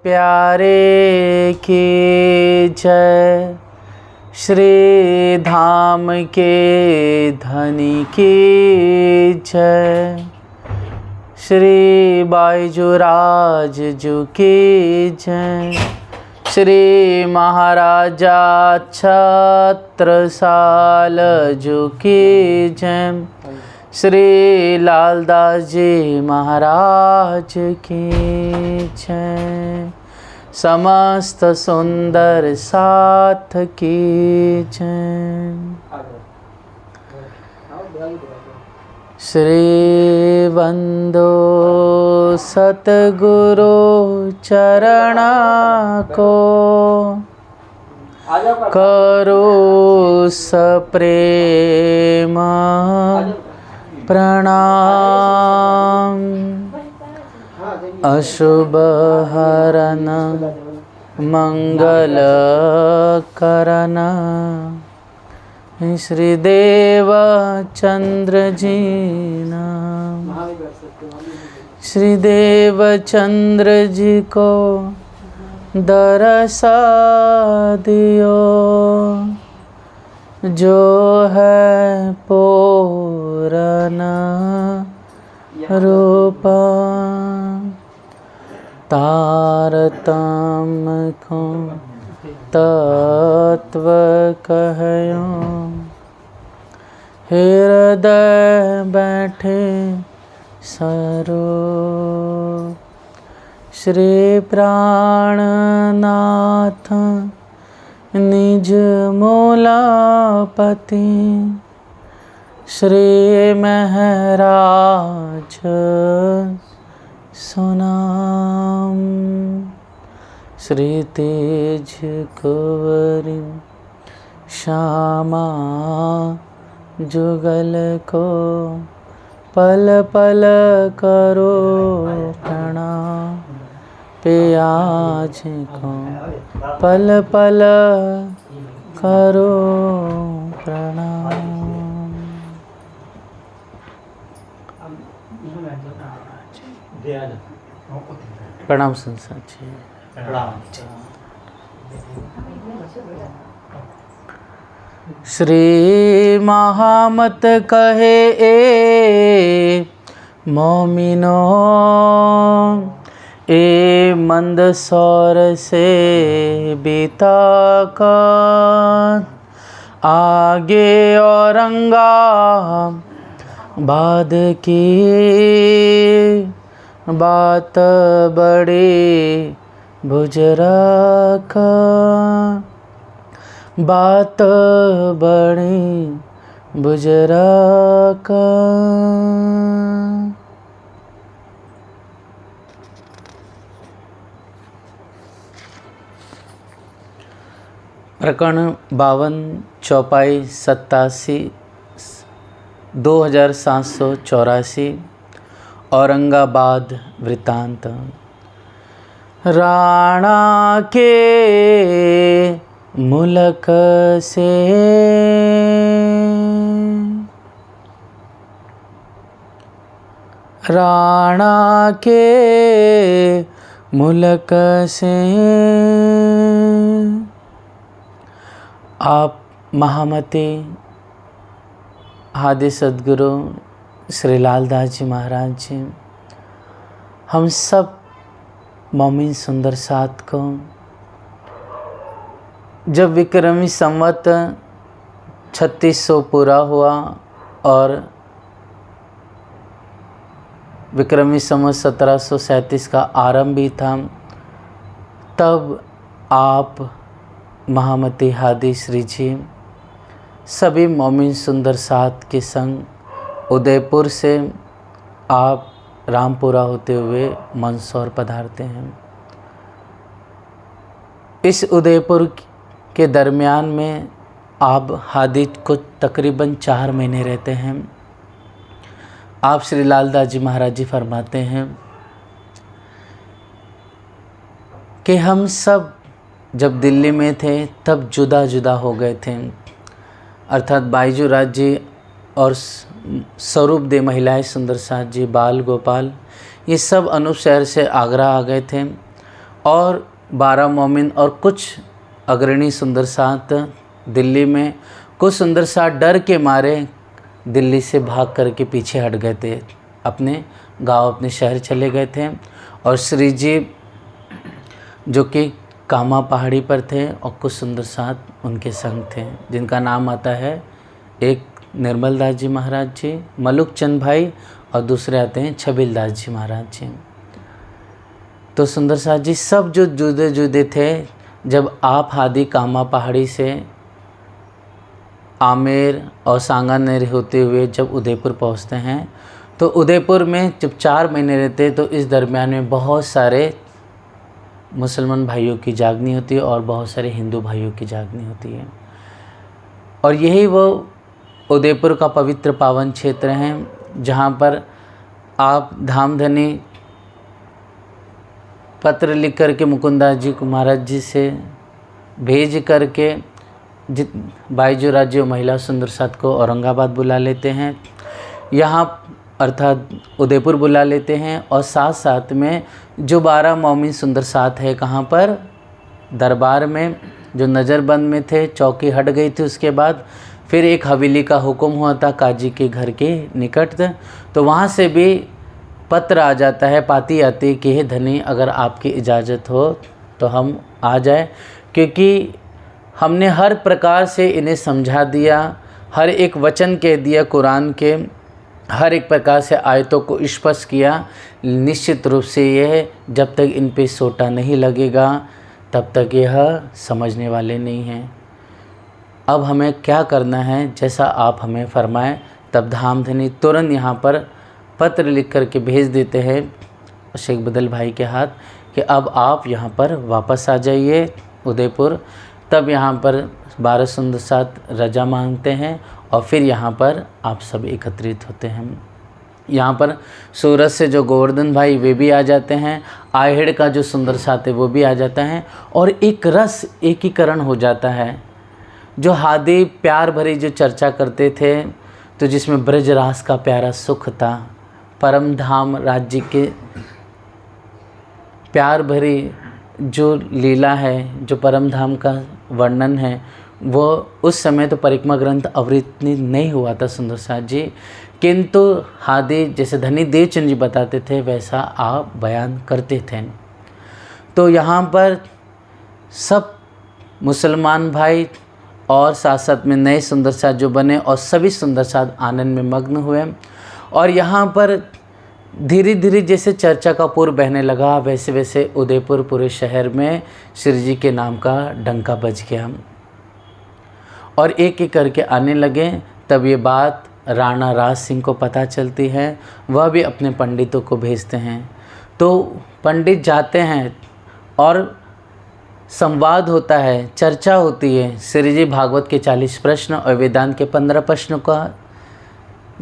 प्यारे की जय, श्री धाम के धनी की जय, श्री बाईजुराज जू की जय, श्री महाराजा छत्रसाल जू की जय, श्री लालदास जी महाराज की जय, समस्त सुंदर साथ की जय। श्री वंदो सतगुरु चरण को, करो सप्रेम प्रणाम, अशुभ हरन मंगल करन, श्री देव चंद्र जी नाम। श्री देव चंद्र जी को दरसा दियो, जो है पूरन रूपा, तारतम को तत्व कहयो, हृदय बैठे सरो। श्री प्राणनाथ निज मूलापति, श्री महराज सुनाम, श्री तेज कुंवरी श्यामा जुगल को, पल पल करो प्रणाम, पियाज को पल पल करो प्रणाम। प्रणाम संसार जी। श्री महामत कहे ए मोमिनो, ए मंद सौर से बीता का, आगे औरंगा बाद की बात बड़ी बुजरका, बात बड़ी बुजरका। प्रकरण 52 चौपाई 87 2784 औरंगाबाद वृत्तांत। राणा के मुल्क से राणा के मुल्क से आप महामती आदि सद्गुरु श्री लालदास जी महाराज जी हम सब मोमिन सुंदर साथ को जब विक्रमी संवत 3600 पूरा हुआ और विक्रमी संवत 1737 का आरंभ भी था, तब आप महामती हादी श्री जी सभी मोमिन सुंदर साथ के संग उदयपुर से आप रामपुरा होते हुए मंदसौर पधारते हैं। इस उदयपुर के दरमियान में आप हादी को तकरीबन 4 महीने रहते हैं। आप श्री लालदास जी महाराज जी फरमाते हैं कि हम सब जब दिल्ली में थे तब जुदा जुदा हो गए थे, अर्थात बाईजुराज जी और स्वरूप दे महिलाएं सुंदर साथ जी, बाल गोपाल, ये सब अनूप शहर से आगरा आ गए थे और 12 मोमिन और कुछ अग्रणी सुंदर साथ दिल्ली में, कुछ सुंदर साथ डर के मारे दिल्ली से भाग करके पीछे हट गए थे, अपने गांव अपने शहर चले गए थे। और श्री जी जो कि कामा पहाड़ी पर थे और कुछ सुंदर साथ उनके संग थे, जिनका नाम आता है, एक निर्मल दास जी महाराज जी, मलुक चंद भाई, और दूसरे आते हैं छबील दास जी महाराज जी। तो सुंदर साथ जी सब जो जुदे जुदे थे, जब आप हादी कामा पहाड़ी से आमेर और सांगानेर होते हुए जब उदयपुर पहुंचते हैं, तो उदयपुर में जब 4 महीने रहते तो इस दरमियान में बहुत सारे मुसलमान भाइयों की जागनी होती है और बहुत सारे हिंदू भाइयों की जागनी होती है। और यही वो उदयपुर का पवित्र पावन क्षेत्र हैं जहाँ पर आप धामधनी पत्र लिख करके मुकुंदास जी को महाराज जी से भेज करके बाईजो राज्य महिला सुंदर साथ को औरंगाबाद बुला लेते हैं, यहाँ अर्थात उदयपुर बुला लेते हैं। और साथ साथ में जो 12 मोमिन सुंदर साथ है, कहाँ पर, दरबार में, जो नज़रबंद में थे, चौकी हट गई थी। उसके बाद फिर एक हवेली का हुक्म हुआ था काजी के घर के निकट, तो वहाँ से भी पत्र आ जाता है, पाती आती है कि हे धनी, अगर आपकी इजाज़त हो तो हम आ जाए, क्योंकि हमने हर प्रकार से इन्हें समझा दिया, हर एक वचन कह दिया, कुरान के हर एक प्रकार से आयतों को स्पष्ट किया। निश्चित रूप से यह जब तक इन पे सोटा नहीं लगेगा तब तक यह समझने वाले नहीं हैं। अब हमें क्या करना है, जैसा आप हमें फरमाएं। तब धामधनी तुरंत यहाँ पर पत्र लिख कर के भेज देते हैं शेख बदल भाई के हाथ कि अब आप यहाँ पर वापस आ जाइए उदयपुर। तब यहाँ पर 12 सुंदर साथ रजा मांगते हैं और फिर यहाँ पर आप सब एकत्रित होते हैं। यहाँ पर सूरत से जो गोवर्धन भाई वे भी आ जाते हैं, आहेड़ का जो सुंदर साथ है वो भी आ जाता है, और एक रस एकीकरण हो जाता है। जो हादी प्यार भरी जो चर्चा करते थे, तो जिसमें ब्रजरास का प्यारा सुख था, परम धाम राज्य के प्यार भरी जो लीला है, जो परम धाम का वर्णन है, वो उस समय तो परिक्रमा ग्रंथ अवृत्त नहीं हुआ था सुंदर साथ जी, किंतु हादी जैसे धनी देवचंद जी बताते थे वैसा आप बयान करते थे। तो यहाँ पर सब मुसलमान भाई और साथ साथ में नए सुंदर साथ जो बने और सभी सुंदर साथ आनंद में मग्न हुए। और यहाँ पर धीरे धीरे जैसे चर्चा का पूर बहने लगा, वैसे वैसे उदयपुर पूरे शहर में श्री जी के नाम का डंका बज गया और एक एक करके आने लगे। तब ये बात राणा राज सिंह को पता चलती है, वह भी अपने पंडितों को भेजते हैं। तो पंडित जाते हैं और संवाद होता है, चर्चा होती है। श्री जी भागवत के 40 प्रश्न और वेदांत के 15 प्रश्नों का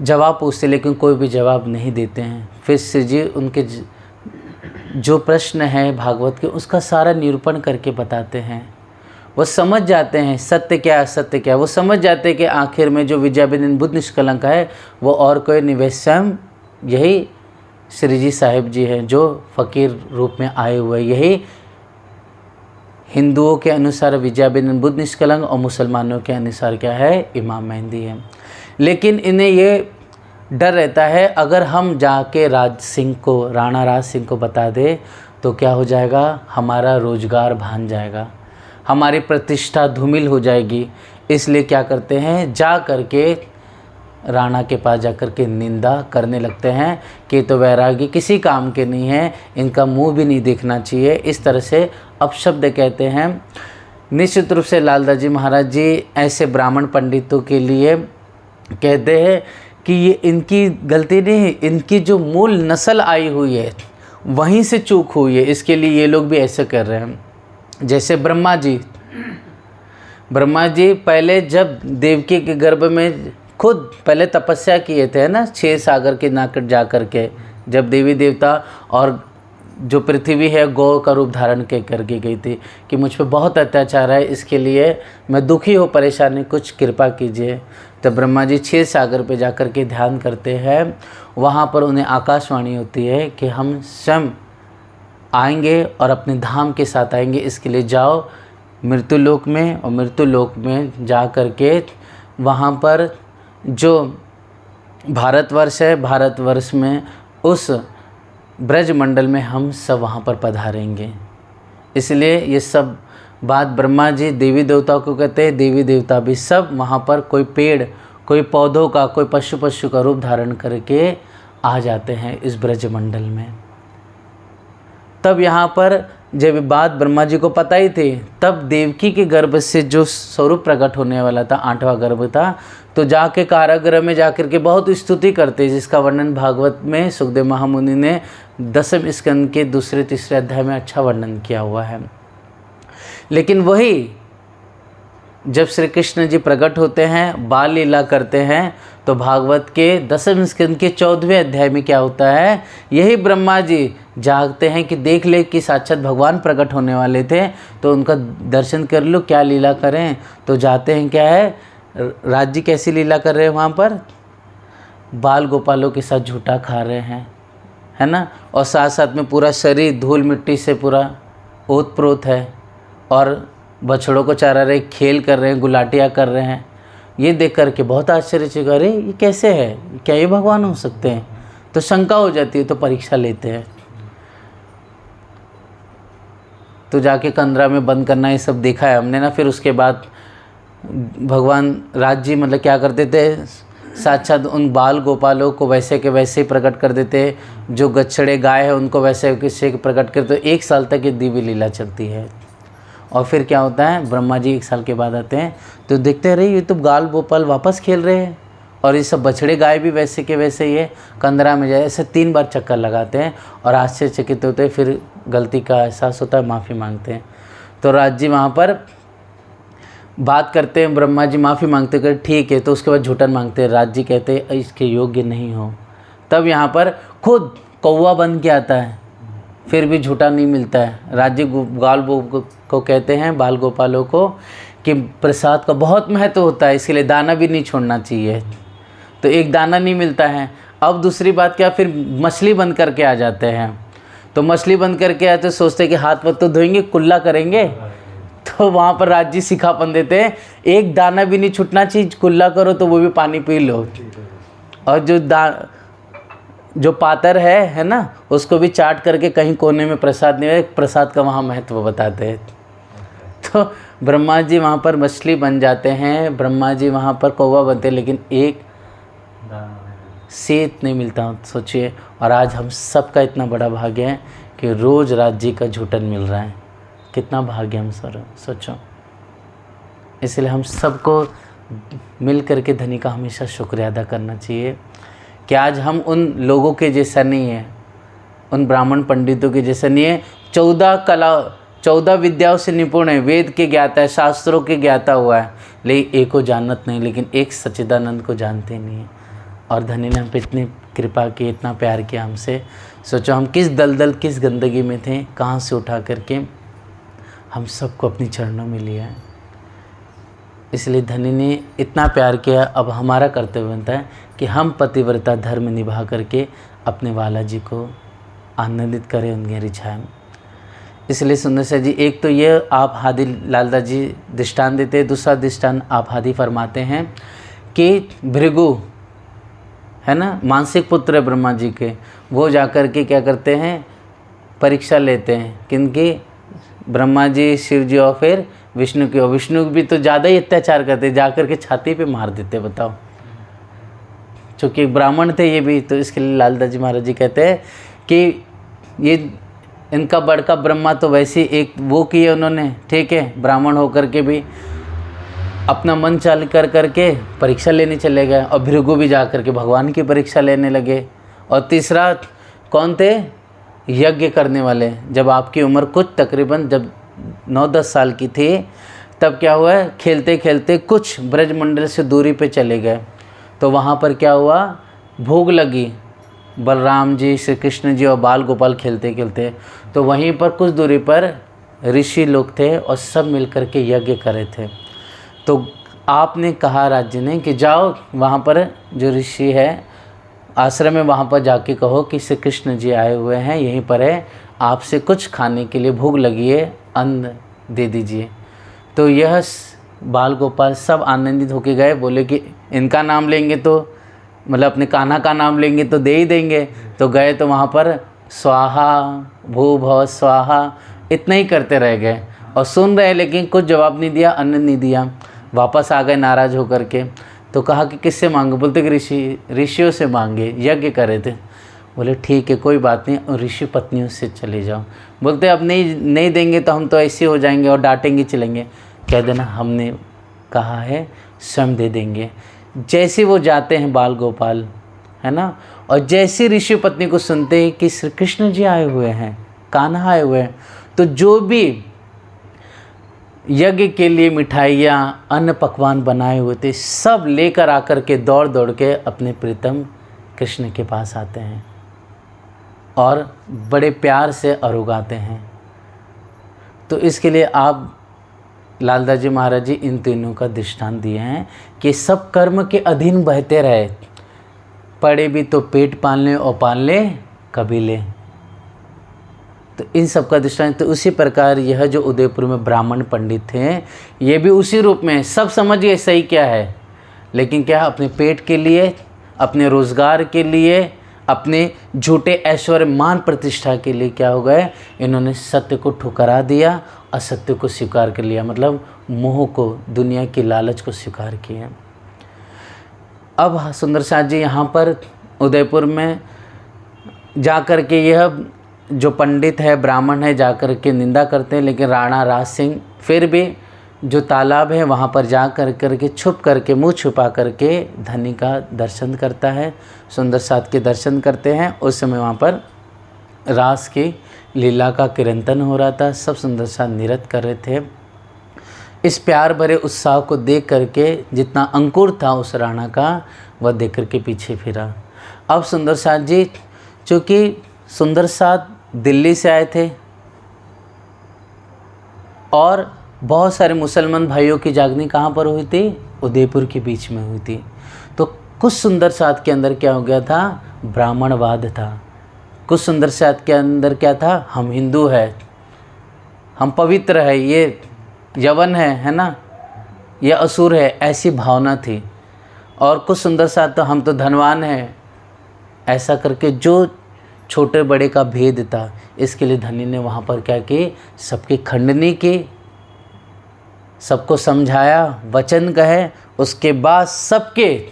जवाब पूछते, लेकिन कोई भी जवाब नहीं देते हैं। फिर श्री जी उनके जो प्रश्न है भागवत के, उसका सारा निरूपण करके बताते हैं। वो समझ जाते हैं सत्य क्या असत्य क्या, वो समझ जाते हैं कि आखिर में जो विद्याविनय बुद्ध निष्कलंक है वो और कोई निवेश स्वयं यही श्री जी साहिब जी हैं, जो फ़कीर रूप में आए हुए। यही हिंदुओं के अनुसार विद्याविनय बुद्ध निष्कलंक और मुसलमानों के अनुसार क्या है, इमाम मेहंदी है। लेकिन इन्हें ये डर रहता है, अगर हम जाके राज सिंह को, राणा राज सिंह को बता दे तो क्या हो जाएगा, हमारा रोजगार भान जाएगा, हमारी प्रतिष्ठा धूमिल हो जाएगी। इसलिए क्या करते हैं, जा करके राणा के पास जा कर के निंदा करने लगते हैं कि तो वैरागी किसी काम के नहीं है, इनका मुंह भी नहीं देखना चाहिए। इस तरह से अपशब्द कहते हैं। निश्चित रूप से लालदास जी महाराज जी ऐसे ब्राह्मण पंडितों के लिए कहते हैं कि ये इनकी गलती नहीं, इनकी जो मूल नस्ल आई हुई है वहीं से चूक हुई है, इसके लिए ये लोग भी ऐसे कर रहे हैं। जैसे ब्रह्मा जी पहले जब देवकी के गर्भ में खुद पहले तपस्या किए थे ना, 6 सागर के नाकट जा कर के, जब देवी देवता और जो पृथ्वी है गौ का रूप धारण के करके गई थी कि मुझ पे बहुत अत्याचार है, इसके लिए मैं दुखी हो, परेशानी, कुछ कृपा कीजिए। तो ब्रह्मा जी 6 सागर पे जाकर के ध्यान करते हैं। वहाँ पर उन्हें आकाशवाणी होती है कि हम स्वयं आएंगे और अपने धाम के साथ आएंगे। इसके लिए जाओ मृत्यु लोक में, और मृत्यु लोक में जा कर के वहाँ पर जो भारतवर्ष है, भारतवर्ष में उस ब्रजमंडल में हम सब वहाँ पर पधारेंगे। इसलिए ये सब बात ब्रह्मा जी देवी देवताओं को कहते हैं। देवी देवता भी सब वहाँ पर कोई पेड़, कोई पौधों का, कोई पशु का रूप धारण करके आ जाते हैं इस ब्रजमंडल में। तब यहाँ पर जब बात ब्रह्मा जी को पता ही थी, तब देवकी के गर्भ से जो स्वरूप प्रकट होने वाला था, 8वां गर्भ था, तो जाके कारागृह में जाकर के बहुत स्तुति करते, जिसका वर्णन भागवत में सुखदेव महामुनि ने 10वें स्कंद के 2-3 अध्याय में अच्छा वर्णन किया हुआ है। लेकिन वही जब श्री कृष्ण जी प्रकट होते हैं, बाल लीला करते हैं, तो भागवत के 10वें स्कंद के 14वें अध्याय में क्या होता है, यही ब्रह्मा जी जागते हैं कि देख ले कि साक्षात भगवान प्रकट होने वाले थे, तो उनका दर्शन कर लो, क्या लीला करें। तो जाते हैं, क्या है, राज जी कैसी लीला कर रहे हैं वहाँ पर, बाल गोपालों के साथ झूठा खा रहे हैं, है ना, और साथ साथ में पूरा शरीर धूल मिट्टी से पूरा ओत-प्रोत है, और बछड़ों को चरा रहे, खेल कर रहे हैं, गुलाटियाँ कर रहे हैं। ये देख कर के बहुत आश्चर्य, अरे ये कैसे है, क्या ये भगवान हो सकते हैं। तो शंका हो जाती है, तो परीक्षा लेते हैं, तो जाके कंदरा में बंद करना, ये सब देखा है हमने ना। फिर उसके बाद भगवान राज जी मतलब क्या करते थे, साक्षात उन बाल गोपालों को वैसे के वैसे ही प्रकट कर देते, जो गच्छड़े गाय है उनको वैसे कैसे प्रकट करते। तो 1 साल तक ये दिव्य लीला चलती है। और फिर क्या होता है, ब्रह्मा जी 1 साल के बाद आते हैं, तो देखते रहे ये तो बाल गोपाल वापस खेल रहे हैं, और ये सब बछड़े गाय भी वैसे के वैसे ये कंदरा में जाए, ऐसे 3 बार चक्कर लगाते हैं, और आश्चर्यचकित होते हैं। फिर गलती का एहसास होता है, माफ़ी मांगते हैं। तो राज जी वहाँ पर बात करते हैं, ब्रह्मा जी माफ़ी मांगते हैं, ठीक है। तो उसके बाद झूठन मांगते हैं, राज जी कहते हैं इसके योग्य नहीं हो। तब यहाँ पर खुद कौवा बन के आता है, फिर भी झूठा नहीं मिलता है। राज जी बाल को कहते हैं, बाल गोपालों को, कि प्रसाद का बहुत महत्व होता है, इसके लिए दाना भी नहीं छोड़ना चाहिए। तो एक दाना नहीं मिलता है। अब दूसरी बात क्या, फिर मछली बन करके आ जाते हैं। तो मछली बन करके आते, सोचते कि हाथ पत्त तो धोएंगे, कुल्ला करेंगे। तो वहाँ पर राज जी सिखापन देते हैं, एक दाना भी नहीं छूटना चाहिए, कुल्ला करो तो वो भी पानी पी लो। और जो पातर है ना, उसको भी चाट करके कहीं कोने में प्रसाद नहीं है, प्रसाद का वहाँ महत्व बताते हैं। तो ब्रह्मा जी वहाँ पर मछली बन जाते हैं, ब्रह्मा जी वहाँ पर कौवा बनते हैं, लेकिन एक सेत नहीं मिलता, सोचिए। और आज हम सबका इतना बड़ा भाग्य है कि रोज़ राज जी का झूठन मिल रहा है, कितना भाग्य हम सर सोचो। इसलिए हम सबको मिल करके धनी का हमेशा शुक्रिया अदा करना चाहिए कि आज हम उन लोगों के जैसा नहीं है, उन ब्राह्मण पंडितों के जैसा नहीं है। 14 विद्याओं से निपुण है, वेद के ज्ञाता है, शास्त्रों के ज्ञाता हुआ है, लेकिन एक को जानत नहीं, लेकिन एक सच्चिदानंद को जानते नहीं है। और धनी ने हम पे इतनी कृपा की, इतना प्यार किया हमसे। सोचो हम किस दलदल, किस गंदगी में थे, कहाँ से उठा करके हम सबको अपनी चरणों में लिया है। इसलिए धनी ने इतना प्यार किया। अब हमारा कर्तव्य बनता है कि हम पतिव्रता धर्म निभा करके अपने वाला जी को आनंदित करें, उनके रिझाएं। इसलिए सुंदर से जी, एक तो ये आप हादी लालदास जी दृष्टान देते हैं, दूसरा दृष्टान आप हादी फरमाते हैं कि भृगु है ना, मानसिक पुत्र है ब्रह्मा जी के, वो जाकर के क्या करते हैं, परीक्षा लेते हैं, किनकी, ब्रह्मा जी, शिव जी और फिर विष्णु की। और विष्णु भी तो ज़्यादा ही अत्याचार करते, जाकर के छाती पे मार देते, बताओ। चूँकि ब्राह्मण थे ये भी, तो इसके लिए लालदास जी महाराज जी कहते हैं कि ये इनका बड़का ब्रह्मा तो वैसे एक वो किए उन्होंने, ठीक है, ब्राह्मण होकर के भी अपना मन चाल कर करके परीक्षा लेने चले गए, और भृगु भी जा कर के भगवान की परीक्षा लेने लगे। और तीसरा कौन थे, यज्ञ करने वाले। जब आपकी उम्र कुछ तकरीबन जब 9-10 साल की थी, तब क्या हुआ, खेलते खेलते कुछ ब्रजमंडल से दूरी पे चले गए। तो वहाँ पर क्या हुआ, भूख लगी, बलराम जी, श्री कृष्ण जी और बाल गोपाल खेलते खेलते, तो वहीं पर कुछ दूरी पर ऋषि लोग थे और सब मिल कर के यज्ञ करे थे। तो आपने कहा राज्य ने कि जाओ वहाँ पर जो ऋषि है आश्रम में, वहाँ पर जाके कहो कि श्री कृष्ण जी आए हुए हैं, यहीं पर है, आपसे कुछ खाने के लिए भूख लगी है, अन्न दे दीजिए। तो यह बाल गोपाल सब आनंदित होके गए, बोले कि इनका नाम लेंगे तो मतलब अपने कान्हा का नाम लेंगे तो दे ही देंगे। तो गए तो वहाँ पर स्वाहा भू भव स्वाहा इतना ही करते रह गए और सुन रहे, लेकिन कुछ जवाब नहीं दिया, अन्न नहीं दिया। वापस आ गए नाराज़ होकर के। तो कहा कि किससे मांगे? बोलते कि ऋषियों से मांगे, यज्ञ करे थे। बोले ठीक है कोई बात नहीं, ऋषि पत्नियों से चले जाओ। बोलते अब नहीं देंगे तो हम तो ऐसे हो जाएंगे और डांटेंगे चलेंगे। कह देना हमने कहा है स्वयं दे देंगे। जैसे वो जाते हैं बाल गोपाल, है ना, और जैसे ऋषि पत्नी को सुनते हैं कि श्री कृष्ण जी आए हुए हैं, कान्हा आए हुए हैं, तो जो भी यज्ञ के लिए मिठाइयाँ अन्न पकवान बनाए हुए थे सब लेकर आकर के दौड़ दौड़ के अपने प्रीतम कृष्ण के पास आते हैं और बड़े प्यार से अरुगाते हैं। तो इसके लिए आप लालदास जी महाराज जी इन तीनों का दृष्टांत दिए हैं कि सब कर्म के अधीन बहते रहे, पड़े भी तो पेट पाल ले और पाल ले कबीले। तो इन सब का दृष्टांत। तो उसी प्रकार यह जो उदयपुर में ब्राह्मण पंडित थे ये भी उसी रूप में सब समझ गए सही क्या है, लेकिन क्या अपने पेट के लिए, अपने रोज़गार के लिए, अपने झूठे ऐश्वर्य मान प्रतिष्ठा के लिए क्या हो गए, इन्होंने सत्य को ठुकरा दिया, असत्य को स्वीकार कर लिया, मतलब मोह को, दुनिया की लालच को स्वीकार किया। अब सुंदर साथ जी यहाँ पर उदयपुर में जाकर के यह जो पंडित है, ब्राह्मण है, जाकर के निंदा करते हैं, लेकिन राणा राज सिंह फिर भी जो तालाब है वहाँ पर जा कर के छुप करके मुंह छुपा करके धनी का दर्शन करता है, सुंदर साथ के दर्शन करते हैं। उस समय वहाँ पर रास की लीला का कीर्तन हो रहा था, सब सुंदर साथ नृत्य कर रहे थे। इस प्यार भरे उत्साह को देख करके जितना अंकुर था उस राणा का, वह देख करके पीछे फिरा। अब सुंदर साथ जी, चूँकि सुंदर साथ दिल्ली से आए थे और बहुत सारे मुसलमान भाइयों की जागनी कहाँ पर हुई थी? उदयपुर के बीच में हुई थी। तो कुछ सुंदर साथ के अंदर क्या हो गया था? ब्राह्मणवाद था। कुछ सुंदर साथ के अंदर क्या था? हम हिंदू है, हम पवित्र है, ये यवन है ना, ये असुर है, ऐसी भावना थी। और कुछ सुंदर साथ तो हम तो धनवान हैं, ऐसा करके जो छोटे बड़े का भेद था। इसके लिए धनी ने वहाँ पर क्या की? सबकी खंडनी की, सबको समझाया, वचन कहे, उसके बाद सबके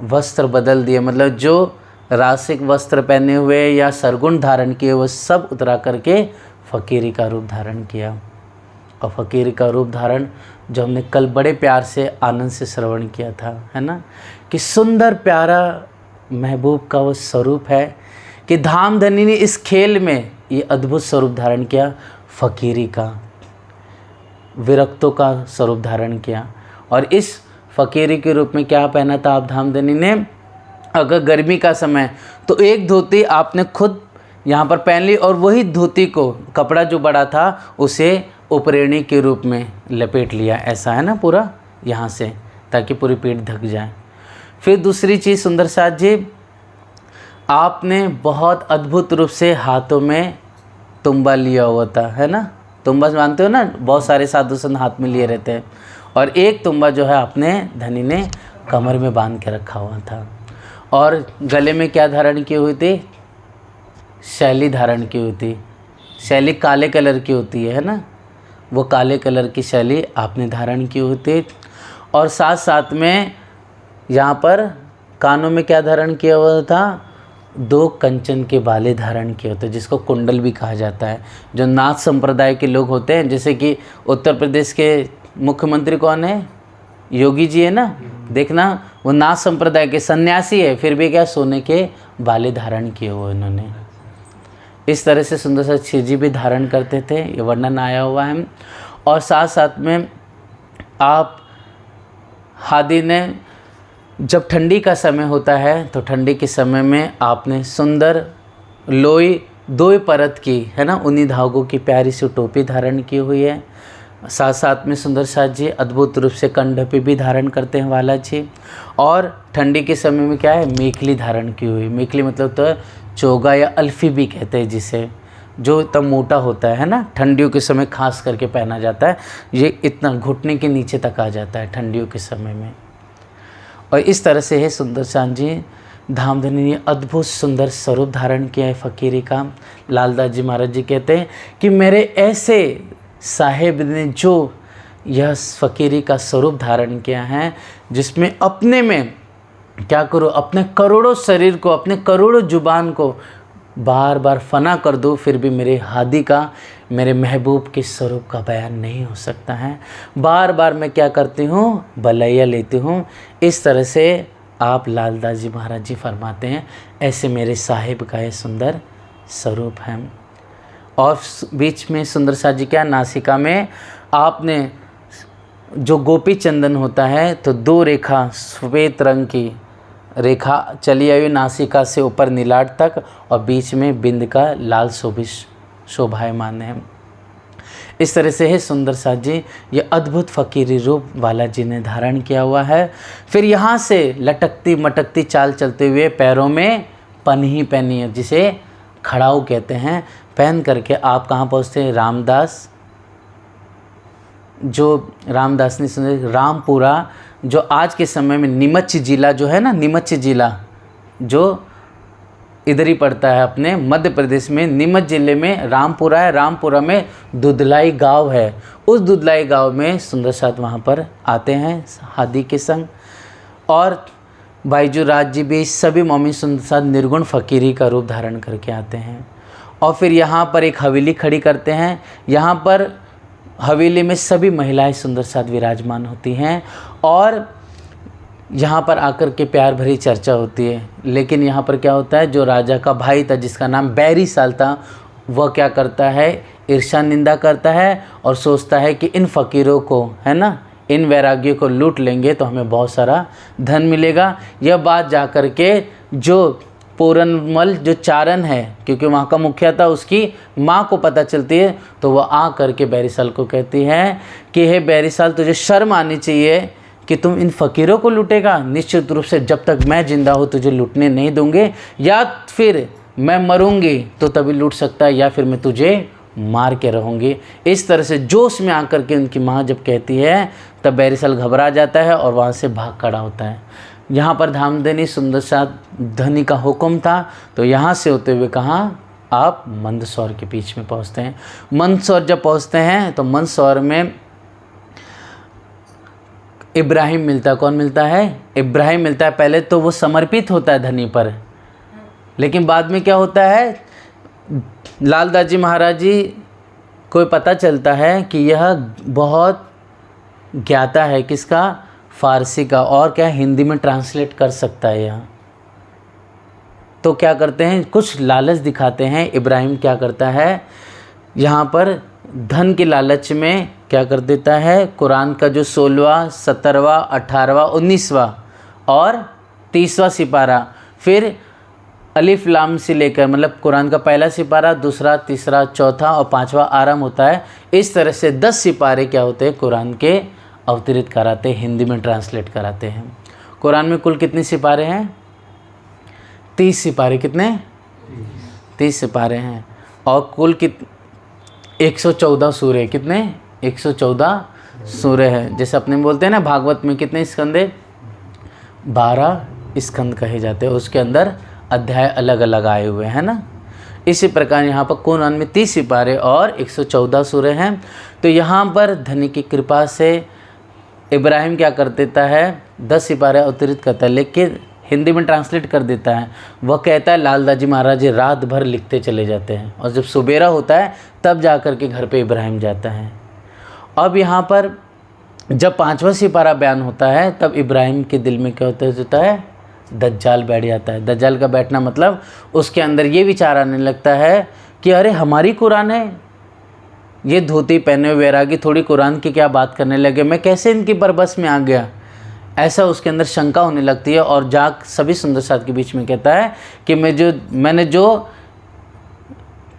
वस्त्र बदल दिए। मतलब जो रासिक वस्त्र पहने हुए या सरगुण धारण किए वो सब उतरा करके फ़कीरी का रूप धारण किया। और फ़कीरी का रूप धारण जो हमने कल बड़े प्यार से आनंद से श्रवण किया था, है ना, कि सुंदर प्यारा महबूब का वो स्वरूप है कि धामधनी ने इस खेल में ये अद्भुत स्वरूप धारण किया, फ़कीरी का, विरक्तों का स्वरूप धारण किया। और इस फ़कीरी के रूप में क्या पहना था आप धामधनी ने? अगर गर्मी का समय तो एक धोती आपने खुद यहाँ पर पहन ली और वही धोती को, कपड़ा जो बड़ा था उसे उपरेणी के रूप में लपेट लिया, ऐसा है ना, पूरा यहाँ से, ताकि पूरी पीठ ढक जाए। फिर दूसरी चीज़ सुंदर साथ जी, आपने बहुत अद्भुत रूप से हाथों में तुम्बा लिया हुआ था, है ना, तुम्बा मानते हो ना, बहुत सारे साधु संत हाथ में लिए रहते हैं। और एक तुम्बा जो है आपने धनी ने कमर में बांध के रखा हुआ था। और गले में क्या धारण की हुई थी? शैली धारण की हुई थी। शैली काले कलर की होती है ना, वो काले कलर की शैली आपने धारण की हुई थी। और साथ साथ में यहाँ पर कानों में क्या धारण किया हुआ था? 2 कंचन के बाले धारण किए होते हैं, जिसको कुंडल भी कहा जाता है। जो नाथ संप्रदाय के लोग होते हैं, जैसे कि उत्तर प्रदेश के मुख्यमंत्री कौन है? योगी जी है ना, देखना वो नाथ संप्रदाय के सन्यासी है, फिर भी क्या सोने के बाले धारण किए हुए उन्होंने। इस तरह से सुंदर सा छिजी भी धारण करते थे, ये वर्णन आया हुआ है। और साथ साथ में आप हादी ने, जब ठंडी का समय होता है तो ठंडी के समय में आपने सुंदर लोई 2 परत की, है ना, उन्हीं धागों की प्यारी सी टोपी धारण की हुई है। साथ साथ में सुंदर साथ जी अद्भुत रूप से कंठ पे भी धारण करते हैं वाला जी। और ठंडी के समय में क्या है? मेखली धारण की हुई। मेखली मतलब तो चोगा या अल्फी भी कहते हैं जिसे, जो इतना मोटा होता है ना, ठंडियों के समय खास करके पहना जाता है। ये इतना घुटने के नीचे तक आ जाता है ठंडियों के समय में। और इस तरह से है सुंदर चांद जी धामधनी ने अद्भुत सुंदर स्वरूप धारण किया है फ़कीरी का। लालदास जी महाराज जी कहते हैं कि मेरे ऐसे साहेब ने जो यह फ़कीरी का स्वरूप धारण किया है, जिसमें अपने में क्या करो, अपने करोड़ों शरीर को, अपने करोड़ों जुबान को बार बार फना कर दो, फिर भी मेरे हादी का, मेरे महबूब के स्वरूप का बयान नहीं हो सकता है। बार बार मैं क्या करती हूँ, बलैया लेती हूँ। इस तरह से आप लालदास जी महाराज जी फरमाते हैं, ऐसे मेरे साहिब का ये सुंदर स्वरूप है। और बीच में सुंदर सा जी क्या, नासिका में आपने जो गोपी चंदन होता है, तो 2 रेखा श्वेत रंग की रेखा चली आई नासिका से ऊपर नीलाट तक, और बीच में बिंद का लाल शोभायमान है। इस तरह से है सुंदर सा जी ये अद्भुत फ़कीरी रूप वाला जी ने धारण किया हुआ है। फिर यहाँ से लटकती मटकती चाल चलते हुए पैरों में पन्ही पहनी है, जिसे खड़ाऊ कहते हैं। पहन करके आप कहाँ पहुँचते हैं, रामदास, जो रामदास ने सुने रामपुरा, जो आज के समय में नीमच जिला जो है ना, नीमच जिला जो इधर ही पड़ता है अपने मध्य प्रदेश में, नीमच ज़िले में रामपुरा है। रामपुरा में दुधलाई गांव है। उस दुधलाई गांव में सुंदर साथ वहाँ पर आते हैं हादी के संग, और बाईजू राज जी भी सभी मोमिन सुंदर साथ निर्गुण फ़कीरी का रूप धारण करके आते हैं। और फिर यहाँ पर एक हवेली खड़ी करते हैं। यहाँ पर हवेली में सभी महिलाएं सुंदर साथ विराजमान होती हैं, और यहाँ पर आकर के प्यार भरी चर्चा होती है। लेकिन यहाँ पर क्या होता है, जो राजा का भाई था जिसका नाम बैरी साल था, वह क्या करता है, ईर्ष्या निंदा करता है और सोचता है कि इन फ़कीरों को, है ना, इन वैरागियों को लूट लेंगे तो हमें बहुत सारा धन मिलेगा। यह बात जा कर के जो पूरनमल जो चारण है, क्योंकि वहाँ का मुखिया था, उसकी माँ को पता चलती है, तो वह आ कर के बैरीसाल को कहती है कि हे बैरीसाल, तुझे शर्म आनी चाहिए कि तुम इन फ़कीरों को लूटेगा। निश्चित रूप से जब तक मैं ज़िंदा हूँ तुझे लूटने नहीं दूँगे, या फिर मैं मरूँगी तो तभी लूट सकता है, या फिर मैं तुझे मार के रहूँगी। इस तरह से जोश में आकर के उनकी माँ जब कहती है, तब बैरीसाल घबरा जाता है और वहाँ से भाग खड़ा होता है। यहाँ पर धामधनी सुंदर साथ धनी का हुक्म था, तो यहाँ से होते हुए कहाँ, आप मंदसौर के बीच में पहुँचते हैं। मंदसौर जब पहुँचते हैं तो मंदसौर में इब्राहिम मिलता है। कौन मिलता है, इब्राहिम मिलता है। पहले तो वो समर्पित होता है धनी पर, लेकिन बाद में क्या होता है, लालदास जी महाराज जी को पता चलता है कि यह बहुत ज्ञाता है, किसका, फारसी का, और क्या हिंदी में ट्रांसलेट कर सकता है यह। तो क्या करते हैं, कुछ लालच दिखाते हैं। इब्राहिम क्या करता है, यहाँ पर धन के लालच में क्या कर देता है, कुरान का जो 16वां, 17वां, 18वां, 19वां और 30वां सिपारा, फिर अलिफ लाम से लेकर, मतलब कुरान का पहला सिपारा, दूसरा, तीसरा, चौथा और 5वां आराम होता है। इस तरह से 10 सिपारे क्या होते हैं, कुरान के अवतरित कराते हैं, हिंदी में ट्रांसलेट कराते हैं। कुरान में कुल कितने सिपारे हैं, 30 सिपारे। कितने, 30 सिपारे हैं। और कुल 114 सूरे। कितने, 114 सूरे हैं। जैसे अपने बोलते हैं ना भागवत में कितने स्कंदे, 12 स्कंद कहे जाते हैं, उसके अंदर अध्याय अलग अलग आए हुए हैं ना। इसी प्रकार यहाँ पर कुरान में 30 सिपारे और 114 सूरे हैं। तो यहाँ पर धनी की कृपा से इब्राहिम क्या कर देता है, 10 सिपारे अवतरित करता है, लेकिन हिंदी में ट्रांसलेट कर देता है। वह कहता है लालदास जी महाराज जी रात भर लिखते चले जाते हैं, और जब सुबेरा होता है तब जा कर के घर पे इब्राहिम जाता है। अब यहाँ पर जब 5वां सिपारा बयान होता है, तब इब्राहिम के दिल में क्या होता है, दज्जाल बैठ जाता है। दज्जाल का बैठना मतलब उसके अंदर ये विचार आने लगता है कि अरे हमारी कुरान है, ये धोती पहने हुए वैरागी थोड़ी कुरान की क्या बात करने लगे, मैं कैसे इनकी बरबस में आ गया। ऐसा उसके अंदर शंका होने लगती है, और जाग सभी सुंदर साथ के बीच में कहता है कि मैंने जो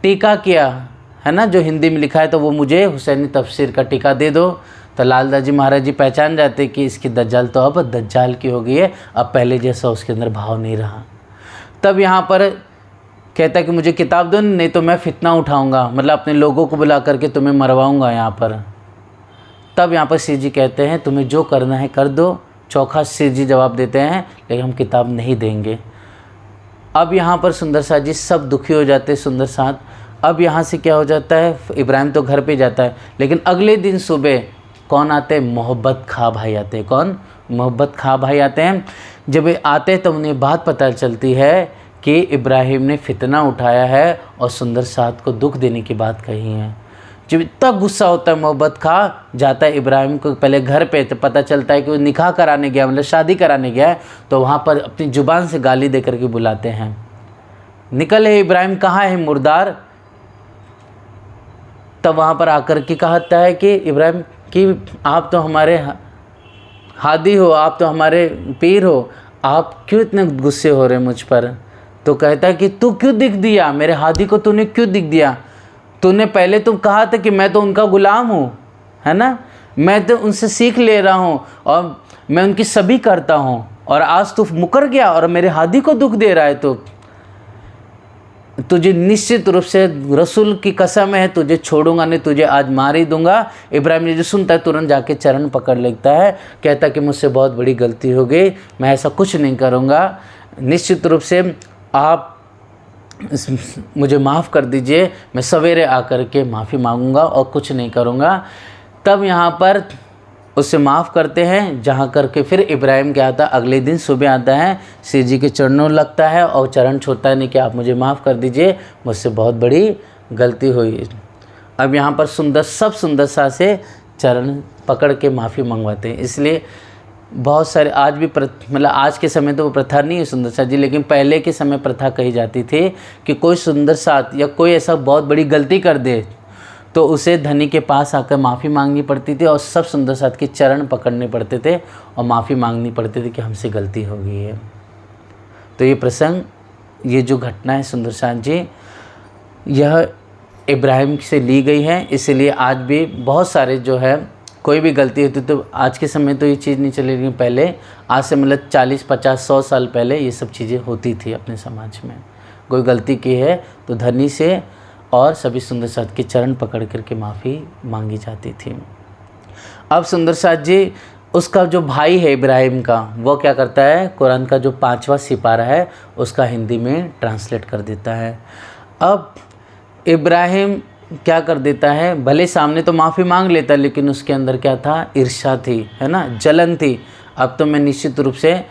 टीका किया है ना, जो हिंदी में लिखा है, तो वो मुझे हुसैनी तफसीर का टीका दे दो। तो लालदास जी महाराज जी पहचान जाते कि इसकी दज्जाल तो अब दज्जाल की हो गई है, अब पहले जैसा उसके अंदर भाव नहीं रहा। तब यहाँ पर कहता है कि मुझे किताब दो, नहीं तो मैं फितना उठाऊंगा, मतलब अपने लोगों को बुला करके तुम्हें मरवाऊंगा यहाँ पर। तब यहाँ पर सिर जी कहते हैं तुम्हें जो करना है कर दो। चौखा सिर जी जवाब देते हैं लेकिन हम किताब नहीं देंगे। अब यहाँ पर सुंदर साथ जी सब दुखी हो जाते हैं। सुंदर साथ अब यहाँ से क्या हो जाता है, इब्राहिम तो घर पे जाता है, लेकिन अगले दिन सुबह कौन आते हैं, मोहब्बत खा भाई आते हैं। कौन, मोहब्बत खा भाई आते हैं। जब ये आते हैं तो उन्हें बात पता चलती है कि इब्राहिम ने फितना उठाया है और सुंदर साथ को दुख देने की बात कही है। जब इतना गुस्सा होता है, मोहब्बत खा जाता है इब्राहिम को पहले घर पे, तो पता चलता है कि वो निकाह कराने गया, मतलब शादी कराने गया है, तो वहाँ पर अपनी ज़ुबान से गाली दे करके बुलाते हैं, निकल है इब्राहिम, कहाँ है मुर्दार। तब वहाँ पर आकर के कहता है कि इब्राहिम कि आप तो हमारे हादी हो, आप तो हमारे पीर हो, आप क्यों इतने गुस्से हो रहे हैं मुझ पर। तो कहता है कि तू क्यों दिख दिया, मेरे हादी को तूने क्यों दिख दिया, तूने पहले तो कहा था कि मैं तो उनका ग़ुलाम हूँ, है ना, मैं तो उनसे सीख ले रहा हूँ और मैं उनकी सभी करता हूँ, और आज तू मुकर गया और मेरे हादी को दुख दे रहा है। तो तुझे निश्चित रूप से रसूल की कसम है, तुझे छोड़ूंगा नहीं, तुझे आज मार ही दूंगा। इब्राहिम ने जो सुनता है तुरंत जाके चरण पकड़ लेता है, कहता कि मुझसे बहुत बड़ी गलती हो गई, मैं ऐसा कुछ नहीं करूंगा, निश्चित रूप से आप मुझे माफ़ कर दीजिए, मैं सवेरे आकर के माफ़ी मांगूंगा और कुछ नहीं करूंगा। तब यहाँ पर उससे माफ़ करते हैं, जहाँ करके फिर इब्राहिम क्या आता, अगले दिन सुबह आता है, सिर जी के चरणों लगता है और चरण छोड़ता है, नहीं कि आप मुझे माफ़ कर दीजिए, मुझसे बहुत बड़ी गलती हुई। अब यहाँ पर सब सुंदर सा से चरण पकड़ के माफ़ी मंगवाते हैं। इसलिए बहुत सारे आज भी मतलब आज के समय तो वो प्रथा नहीं है सुंदर साथ जी, लेकिन पहले के समय प्रथा कही जाती थी कि कोई सुंदर साथ या कोई ऐसा बहुत बड़ी गलती कर दे तो उसे धनी के पास आकर माफ़ी मांगनी पड़ती थी और सब सुंदर साथ के चरण पकड़ने पड़ते थे और माफ़ी मांगनी पड़ती थी कि हमसे गलती हो गई है। तो ये प्रसंग, ये जो घटना है सुंदर साथ जी, यह इब्राहिम से ली गई है। इसलिए आज भी बहुत सारे जो है कोई भी गलती होती तो आज के समय तो ये चीज़ नहीं चली, लेकिन पहले आज से मतलब 40, 50, 100 साल पहले ये सब चीज़ें होती थी अपने समाज में। कोई गलती की है तो धनी से और सभी सुंदर साथ के चरण पकड़ करके माफ़ी मांगी जाती थी। अब सुंदर साथ जी, उसका जो भाई है इब्राहिम का, वो क्या करता है, कुरान का जो 5वां सिपारा है उसका हिंदी में ट्रांसलेट कर देता है। अब इब्राहिम क्या कर देता है, भले सामने तो माफ़ी मांग लेता है लेकिन उसके अंदर क्या था, ईर्ष्या थी, है ना, जलन थी। अब तो मैं निश्चित रूप से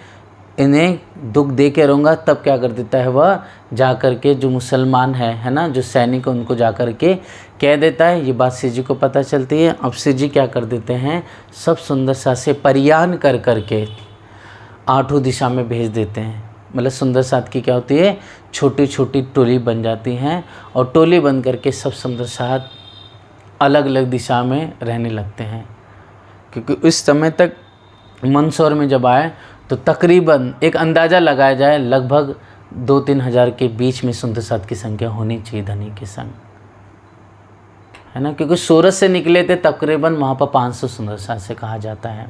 इन्हें दुख दे के रहूँगा। तब क्या कर देता है, वह जा कर के जो मुसलमान है ना, जो सैनिक, उनको जा कर के कह देता है। ये बात सिर जी को पता चलती है। अब सिर जी क्या कर देते हैं, सब सुंदर सा से परियान कर कर के 8 दिशा में भेज देते हैं। मतलब सुंदर साथ की क्या होती है, छोटी छोटी टोली बन जाती हैं और टोली बन करके सब सुंदर साथ अलग अलग दिशा में रहने लगते हैं। क्योंकि उस समय तक मंदसौर में जब आए तो तकरीबन एक अंदाज़ा लगाया जाए लगभग 2-3 हज़ार के बीच में सुंदर साथ की संख्या होनी चाहिए धनी के संग, है ना, क्योंकि सूरत से निकले थे तकरीबन वहाँ पर 500 सुंदर साथ से कहा जाता है।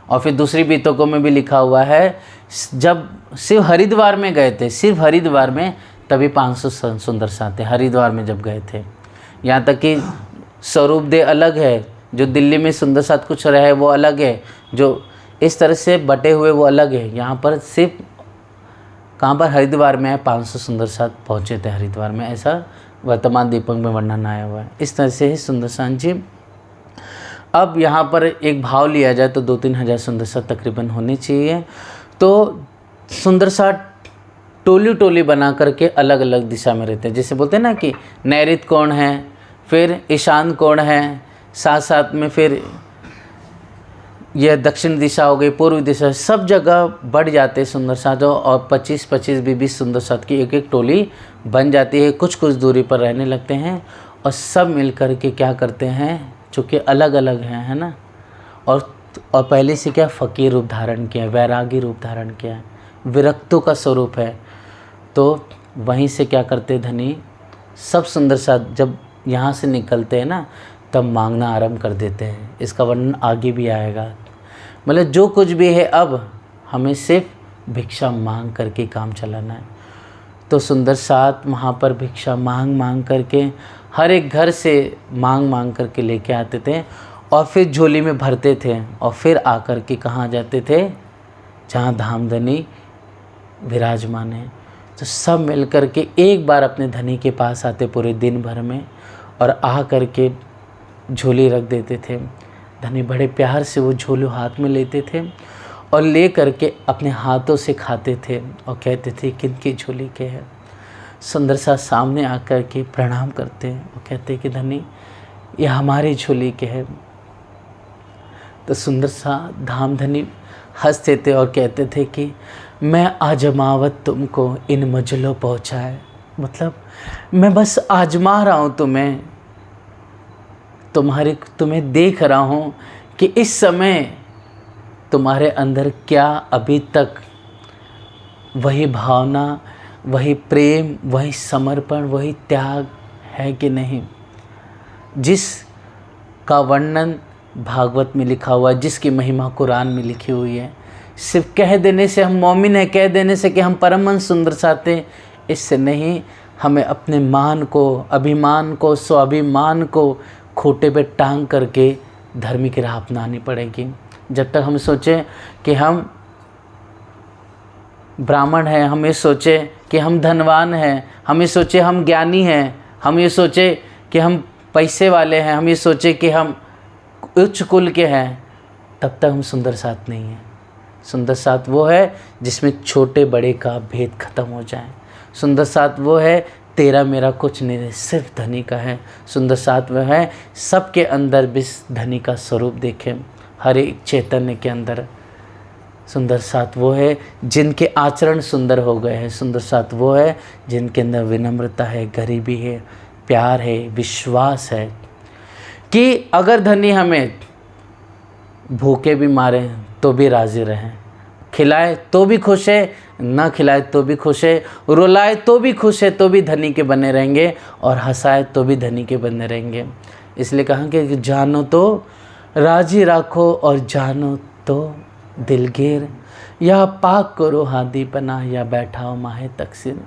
और फिर दूसरी बीतकों में भी लिखा हुआ है, जब सिर्फ हरिद्वार में गए थे, सिर्फ हरिद्वार में, तभी 500 सुंदर साथ थे हरिद्वार में जब गए थे। यहाँ तक कि स्वरूप दे अलग है, जो दिल्ली में सुंदर साथ कुछ रहे वो अलग है, जो इस तरह से बटे हुए वो अलग है। यहाँ पर सिर्फ कहाँ पर, हरिद्वार में है, 500 सुंदर साथ पहुँचे थे हरिद्वार में, ऐसा वर्तमान दीपक में वर्णन आया हुआ है। इस तरह से ही सुंदर साथ जी, अब यहाँ पर एक भाव लिया जाए तो 2-3 हज़ार सुंदर साथ तकरीबन होने चाहिए। तो सुंदर साथ टोली टोली बना करके अलग अलग दिशा में रहते हैं। जैसे बोलते हैं ना कि नैऋत्य कोण है, फिर ईशान कोण है, साथ साथ में फिर यह दक्षिण दिशा हो गई, पूर्व दिशा, सब जगह बढ़ जाते हैं सुंदर साथ और 25-25, 20-20 सुंदर साथ की एक एक टोली बन जाती है। कुछ कुछ दूरी पर रहने लगते हैं और सब मिल कर के क्या करते हैं, चूँकि अलग अलग हैं, है ना, और पहले से क्या फ़कीर रूप धारण किया है, वैरागी रूप धारण किया है, विरक्तों का स्वरूप है। तो वहीं से क्या करते धनी, सब सुंदर साथ जब यहाँ से निकलते हैं ना, तब मांगना आरंभ कर देते हैं। इसका वर्णन आगे भी आएगा। मतलब जो कुछ भी है अब हमें सिर्फ भिक्षा मांग करके काम चलाना है। तो सुंदर साथ वहाँ पर भिक्षा मांग मांग करके हर एक घर से मांग मांग करके लेके आते थे और फिर झोली में भरते थे और फिर आकर के कहाँ जाते थे, जहाँ धामधनी विराजमान है। तो सब मिल कर के एक बार अपने धनी के पास आते पूरे दिन भर में और आ कर के झोली रख देते थे। धनी बड़े प्यार से वो झोली हाथ में लेते थे और ले करके अपने हाथों से खाते थे और कहते थे किनकी झोली के है। सुंदर सा सामने आकर के प्रणाम करते और कहते कि धनी ये हमारी झोली के है। तो सुंदर सा धामधनी हंसते थे और कहते थे कि मैं आजमावत तुमको इन मंजिलों पहुँचाए, मतलब मैं बस आजमा रहा हूँ तुम्हें देख रहा हूँ कि इस समय तुम्हारे अंदर क्या अभी तक वही भावना, वही प्रेम, वही समर्पण, वही त्याग है कि नहीं, जिसका वर्णन भागवत में लिखा हुआ है, जिसकी महिमा कुरान में लिखी हुई है। सिर्फ कह देने से हम मोमिन हैं, कह देने से कि हम परम सुंदर साथ हैं, इससे नहीं। हमें अपने मान को, अभिमान को, स्वाभिमान को खोटे पे टांग करके धर्म की राह अपनानी पड़ेगी। जब तक हम सोचें कि हम ब्राह्मण हैं, हम ये सोचें कि हम धनवान हैं, हम ये सोचें हम ज्ञानी हैं, हम ये सोचें कि हम पैसे वाले हैं, हम ये सोचें कि हम उच्च कुल के हैं, तब तक हम सुंदर साथ नहीं हैं। सुंदर साथ वो है जिसमें छोटे बड़े का भेद खत्म हो जाए। सुंदर साथ वो है तेरा मेरा कुछ नहीं है, सिर्फ धनी का है। सुंदर साथ वह है सबके अंदर भी धनी का स्वरूप देखें, हर एक चैतन्य के अंदर। सुंदर साथ वो है जिनके आचरण सुंदर हो गए हैं। सुंदर साथ वो है जिनके अंदर विनम्रता है, गरीबी है, प्यार है, विश्वास है। कि अगर धनी हमें भूखे भी मारे तो भी राज़ी रहें, खिलाए तो भी खुश है, ना खिलाए तो भी खुश है, रुलाए तो भी खुश है, तो भी धनी के बने रहेंगे, और हंसाए तो भी धनी के बने रहेंगे। इसलिए कहा कि जानो तो राजी राखो और जानो तो दिलगीर, या पाक करो हादी बना या बैठाओ माहे तकसीर।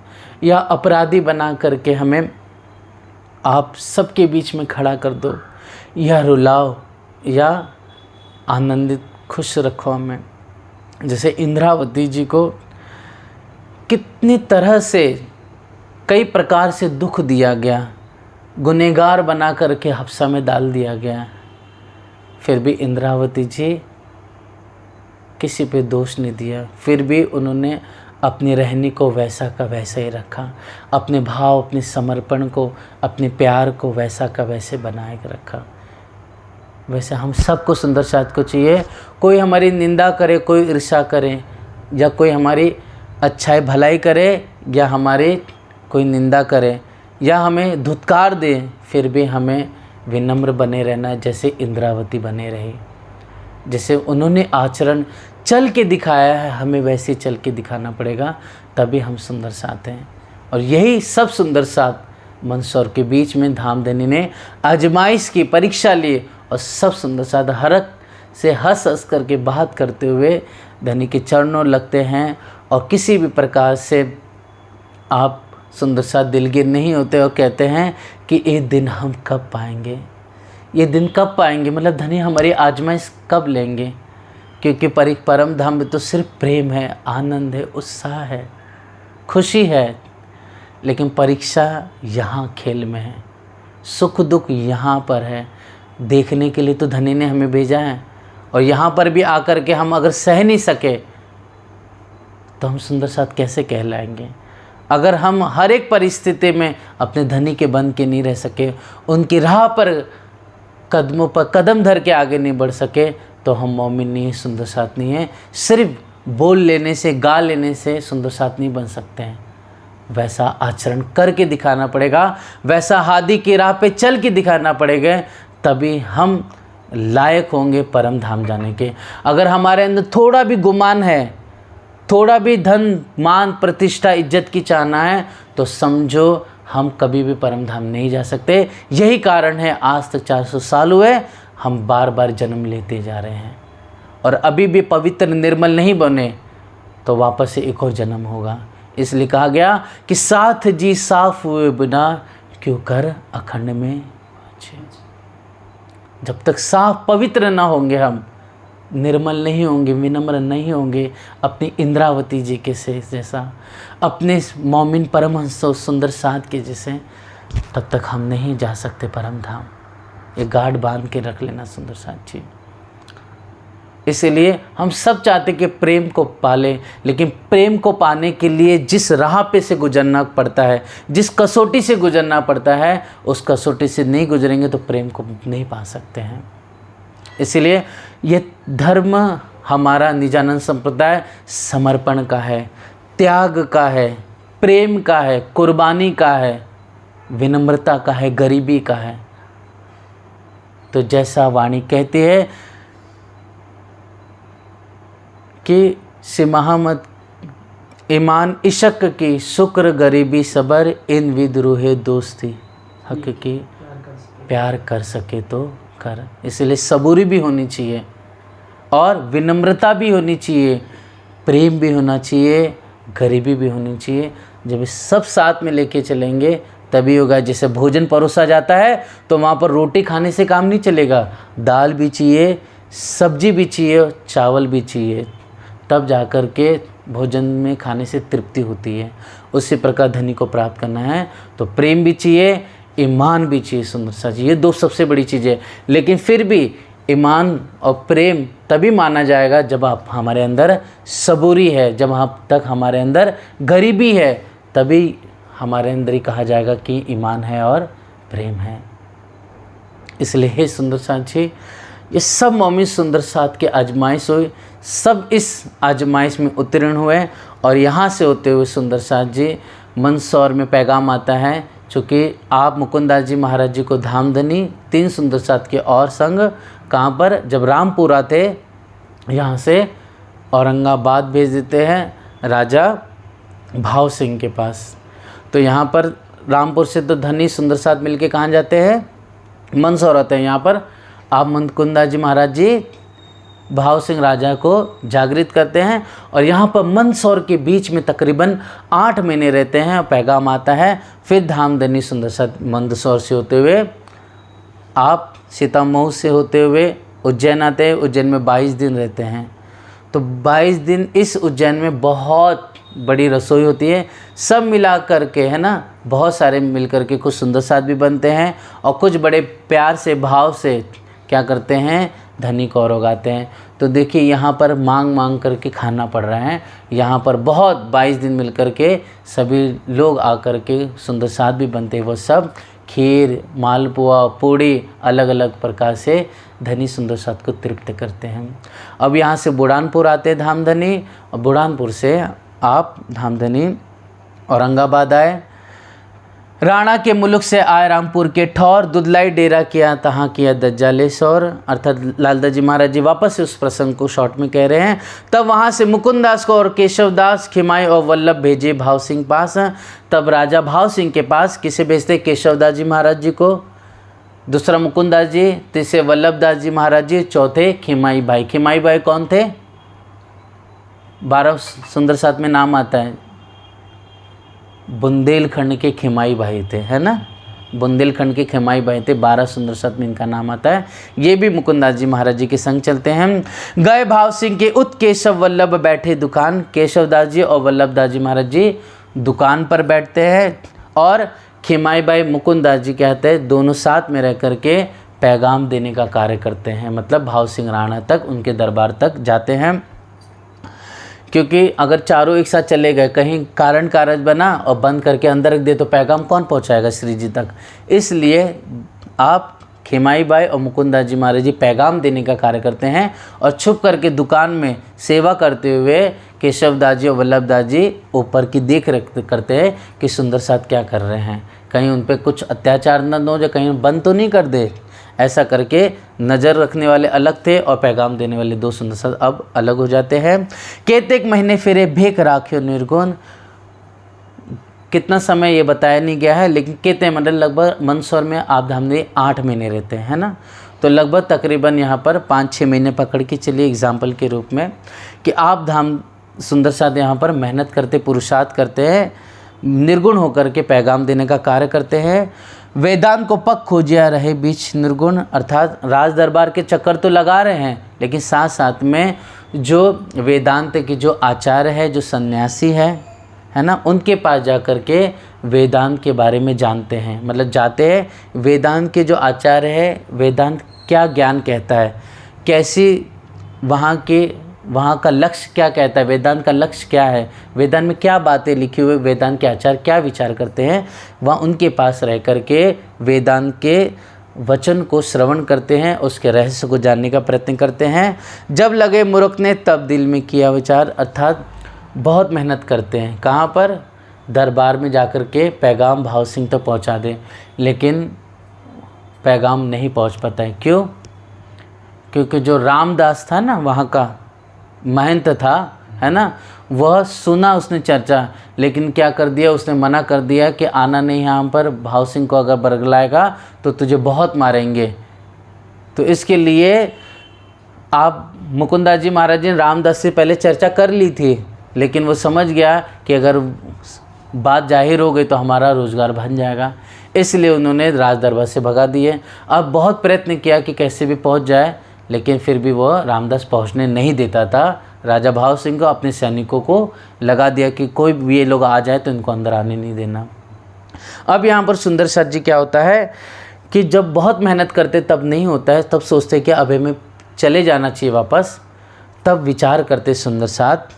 या अपराधी बना करके हमें आप सबके बीच में खड़ा कर दो, या रुलाओ या आनंदित खुश रखो हमें। जैसे इंद्रावती जी को कितनी तरह से कई प्रकार से दुख दिया गया, गुनहगार बना करके हफ्सा में डाल दिया गया, फिर भी इंद्रावती जी किसी पे दोष नहीं दिया। फिर भी उन्होंने अपनी रहनी को वैसा का वैसा ही रखा, अपने भाव, अपने समर्पण को, अपने प्यार को वैसा का वैसे बनाए के रखा। वैसे हम सबको सुंदर साथ को चाहिए। कोई हमारी निंदा करे, कोई ईर्ष्या करे, या कोई हमारी अच्छाई भलाई करे, या हमारी कोई निंदा करे, या हमें धुतकार दे, फिर भी हमें विनम्र बने रहना, जैसे इंद्रावती बने रहे। जैसे उन्होंने आचरण चल के दिखाया है, हमें वैसे चल के दिखाना पड़ेगा, तभी हम सुंदर साथ हैं। और यही सब सुंदर साथ मंदसौर के बीच में धामधनी ने आजमाइश की, परीक्षा ली, और सब सुंदर साथ हरक से हंस हंस करके बात करते हुए धनी के चरणों लगते हैं। और किसी भी प्रकार से आप सुंदर साथ दिलगीर नहीं होते और कहते हैं कि ये दिन हम कब पाएंगे, ये दिन कब पाएंगे, मतलब धनी हमारी आजमाइश कब लेंगे। क्योंकि परम धाम में तो सिर्फ प्रेम है, आनंद है, उत्साह है, खुशी है। लेकिन परीक्षा यहाँ खेल में है, सुख दुख यहाँ पर है। देखने के लिए तो धनी ने हमें भेजा है, और यहाँ पर भी आकर के हम अगर सह नहीं सके तो हम सुंदर साथ कैसे कहलाएंगे। अगर हम हर एक परिस्थिति में अपने धनी के बन के नहीं रह सके, उनकी राह पर कदमों पर कदम धर के आगे नहीं बढ़ सके, तो हम मोमिन नहीं है, सुंदर साथ नहीं है। सिर्फ बोल लेने से, गा लेने से सुंदर साथ नहीं बन सकते हैं। वैसा आचरण करके दिखाना पड़ेगा, वैसा हादी की राह पे चल के दिखाना पड़ेगा, तभी हम लायक होंगे परम धाम जाने के। अगर हमारे अंदर थोड़ा भी गुमान है, थोड़ा भी धन मान प्रतिष्ठा इज्जत की चाहना है, तो समझो हम कभी भी परम धाम नहीं जा सकते। यही कारण है आज तक 400 साल हुए हम बार बार जन्म लेते जा रहे हैं, और अभी भी पवित्र निर्मल नहीं बने तो वापस से एक और जन्म होगा। इसलिए कहा गया कि साथ जी साफ हुए बिना क्यों कर अखंड में अच्छे। जब तक साफ पवित्र ना होंगे, हम निर्मल नहीं होंगे, विनम्र नहीं होंगे अपनी इंद्रावती जी के से जैसा, अपने मोमिन परमहंस सुंदर साध के जैसे, तब तक हम नहीं जा सकते परम धाम। ये गाढ़ बांध के रख लेना सुंदर साथ जी। इसीलिए हम सब चाहते कि प्रेम को पालें, लेकिन प्रेम को पाने के लिए जिस राह पे से गुजरना पड़ता है, जिस कसौटी से गुजरना पड़ता है, उस कसौटी से नहीं गुजरेंगे तो प्रेम को नहीं पा सकते हैं। इसीलिए ये धर्म हमारा निजानंद संप्रदाय समर्पण का है, त्याग का है, प्रेम का है, कुर्बानी का है, विनम्रता का है, गरीबी का है। तो जैसा वाणी कहती है कि सिमहमद ईमान इशक की, शुक्र गरीबी सबर, इन विद्रोहे दोस्ती हक की, प्यार कर सके तो कर। इसलिए सबूरी भी होनी चाहिए और विनम्रता भी होनी चाहिए, प्रेम भी होना चाहिए, गरीबी भी होनी चाहिए। जब इस सब साथ में लेके चलेंगे तभी होगा। जैसे भोजन परोसा जाता है तो वहाँ पर रोटी खाने से काम नहीं चलेगा, दाल भी चाहिए, सब्जी भी चाहिए, चावल भी चाहिए, तब जाकर के भोजन में खाने से तृप्ति होती है। उसी प्रकार धनी को प्राप्त करना है तो प्रेम भी चाहिए, ईमान भी चाहिए सुंदर सा जी। ये दो सबसे बड़ी चीज़ें। लेकिन फिर भी ईमान और प्रेम तभी माना जाएगा जब आप हमारे अंदर सबूरी है, जब आप तक हमारे अंदर गरीबी है, तभी हमारे अंदर ही कहा जाएगा कि ईमान है और प्रेम है। इसलिए हे सुंदर साथ जी, ये सब मोमिन सुंदर साथ के आजमाइश हुई, सब इस आजमाइश में उत्तीर्ण हुए। और यहाँ से होते हुए सुंदर साथ जी मंदसौर में पैगाम आता है, चूँकि आप मुकुंदास जी महाराज जी को धामधनी 3 सुंदर साथ के और संग कहाँ पर, जब रामपुर आते यहाँ से औरंगाबाद भेज देते हैं राजा भाव सिंह के पास। तो यहाँ पर रामपुर से तो धनी सुंदर साथ मिलके कहाँ जाते हैं, मंदसौर आते हैं। यहाँ पर आप मुकुंदास जी महाराज जी भाव सिंह राजा को जागृत करते हैं और यहाँ पर मंदसौर के बीच में तकरीबन 8 महीने रहते हैं और पैगाम आता है। फिर धामधनी सुंदर साथ मंदसौर से होते हुए आप सीतामऊ से होते हुए उज्जैन आते हैं। उज्जैन में 22 दिन रहते हैं। तो 22 दिन इस उज्जैन में बहुत बड़ी रसोई होती है, सब मिला कर के, है ना, बहुत सारे मिल कर के कुछ सुंदर साथ भी बनते हैं और कुछ बड़े प्यार से भाव से क्या करते हैं, धनी को और उगाते हैं। तो देखिए यहाँ पर मांग मांग करके खाना पड़ रहा है। यहाँ पर बहुत 22 दिन मिल कर के सभी लोग आकर के सुंदर साथ भी बनते हैं। वो सब खीर, मालपुआ, पूड़ी अलग अलग प्रकार से धनी सुंदर साथ को तृप्त करते हैं। अब यहाँ से बुढ़ानपुर आते हैं धामधनी, और बुढ़ानपुर से आप धामधनी औरंगाबाद आए। राणा के मुल्क से आए रामपुर के ठौर, दुधलाई डेरा किया तहाँ किया दज्जाले शौर। अर्थात लालदास जी महाराज जी वापस से उस प्रसंग को शॉर्ट में कह रहे हैं। तब वहाँ से मुकुंदास को और केशवदास, खिमाई और वल्लभ भेजे भाव सिंह पास। तब राजा भाव सिंह के पास किसे भेजते, केशवदास जी महाराज जी को, दूसरा मुकुंदास जी, तीसरे वल्लभदास जी महाराज जी, चौथे खिमाई भाई। खिमाई भाई कौन थे, 12 सुंदर साथ में नाम आता है, बुंदेलखंड के खिमाई भाई थे, है ना, बुंदेलखंड के खिमाई भाई थे। 12 सुंदर साथ में इनका नाम आता है। ये भी मुकुंदास जी महाराज जी के संग चलते हैं। गए भाव सिंह के उत केशव वल्लभ बैठे दुकान। केशवदास जी और वल्लभदास जी महाराज जी दुकान पर बैठते हैं और खिमाई भाई मुकुंदास जी कहते हैं दोनों साथ में रह करके पैगाम देने का कार्य करते हैं। मतलब भाव सिंह राणा तक, उनके दरबार तक जाते हैं। क्योंकि अगर चारों एक साथ चले गए, कहीं कारण कारज बना और बंद करके अंदर रख दे तो पैगाम कौन पहुंचाएगा श्री जी तक। इसलिए आप खिमाई बाई और मुकुंदास जी महाराज जी पैगाम देने का कार्य करते हैं और छुप करके दुकान में सेवा करते हुए केशवदास जी और वल्लभदास जी ऊपर की देख रेख करते हैं कि सुंदर साथ क्या कर रहे हैं, कहीं उन पर कुछ अत्याचार न हो, जो कहीं बंद तो नहीं कर दे। ऐसा करके नज़र रखने वाले अलग थे और पैगाम देने वाले 2 सुंदर साथ अब अलग हो जाते हैं। केतेक महीने फिरे भेक राख्यो निर्गुण। कितना समय ये बताया नहीं गया है, लेकिन कहते मतलब लगभग मंदसौर में आप धामधनी 8 महीने रहते हैं, है ना। तो लगभग तकरीबन यहाँ पर 5-6 महीने पकड़ के चलिए एग्जाम्पल के रूप में कि आप सुंदर साथ यहाँ पर मेहनत करते, पुरुषार्थ करते हैं, निर्गुण होकर के पैगाम देने का कार्य करते हैं। वेदांत को पक खोजिया रहे बीच निर्गुण, अर्थात राज दरबार के चक्कर तो लगा रहे हैं, लेकिन साथ साथ में जो वेदांत के जो आचार्य है, जो सन्यासी है ना, उनके पास जा कर के वेदांत के बारे में जानते हैं। मतलब जाते हैं, वेदांत के जो आचार्य है, वेदांत क्या ज्ञान कहता है, कैसी वहाँ का लक्ष्य क्या कहता है, वेदांत का लक्ष्य क्या है, वेदांत में क्या बातें लिखी हुई, वेदांत के आचार्य क्या विचार करते हैं, वहाँ उनके पास रह कर के वेदांत के वचन को श्रवण करते हैं, उसके रहस्य को जानने का प्रयत्न करते हैं। जब लगे मूर्ख ने तब दिल में किया विचार, अर्थात बहुत मेहनत करते हैं। कहाँ पर? दरबार में जाकर के पैगाम भाव सिंह तक पहुँचा दें, लेकिन पैगाम नहीं पहुँच पाता है। क्यों? क्योंकि जो रामदास था ना, वहाँ का महंत था, है ना, वह सुना उसने चर्चा, लेकिन क्या कर दिया, उसने मना कर दिया कि आना नहीं यहाँ पर, भाव सिंह को अगर बरगलाएगा तो तुझे बहुत मारेंगे। तो इसके लिए आप मुकुंदास जी महाराज जी ने रामदास से पहले चर्चा कर ली थी, लेकिन वो समझ गया कि अगर बात जाहिर हो गई तो हमारा रोज़गार बन जाएगा, इसलिए उन्होंने राज दरबार से भगा दिए। अब बहुत प्रयत्न किया कि कैसे भी पहुंच जाए, लेकिन फिर भी वो रामदास पहुंचने नहीं देता था। राजा भाव सिंह को अपने सैनिकों को लगा दिया कि कोई भी ये लोग आ जाए तो इनको अंदर आने नहीं देना। अब यहाँ पर सुंदर साथ जी क्या होता है कि जब बहुत मेहनत करते तब नहीं होता है, तब सोचते कि अब हमें चले जाना चाहिए वापस। तब विचार करते सुंदर साथ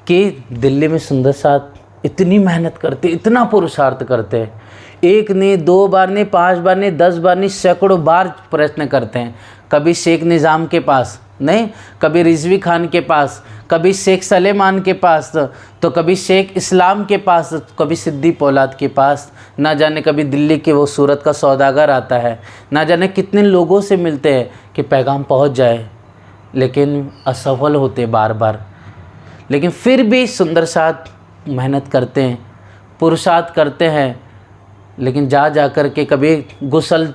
कि दिल्ली में सुंदर साथ इतनी मेहनत करते, इतना पुरुषार्थ करते, एक नहीं, 2 बार नहीं, 5 बार नहीं, 10 बार नहीं, सैकड़ों बार प्रयत्न करते हैं। कभी शेख निज़ाम के पास नहीं, कभी रिजवी खान के पास, कभी शेख सलेमान के पास, तो कभी शेख इस्लाम के पास, कभी सिद्दी पौलाद के पास, ना जाने कभी दिल्ली के वो सूरत का सौदागर आता है, ना जाने कितने लोगों से मिलते हैं कि पैगाम पहुंच जाए, लेकिन असफल होते बार बार। लेकिन फिर भी सुंदर साथ मेहनत करते हैं, पुरुषार्थ करते हैं, लेकिन जा कर के कभी गुसल,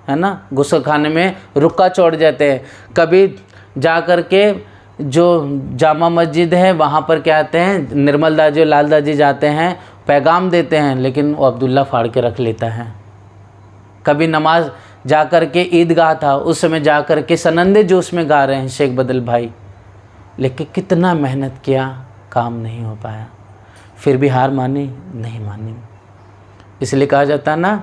है ना, गुसल खाने में रुका चढ़ जाते हैं, कभी जा कर के जो जामा मस्जिद है वहाँ पर क्या आते हैं, निर्मल दास जी, लाल दास जी जाते हैं, पैगाम देते हैं, लेकिन वो अब्दुल्ला फाड़ के रख लेता है। कभी नमाज जा कर के ईदगाह था, उस समय जा कर के सनंदे जोश में गा रहे हैं शेख बदल भाई, लेकिन कितना मेहनत किया, काम नहीं हो पाया, फिर भी हार मानी नहीं मानी। इसलिए कहा जाता है ना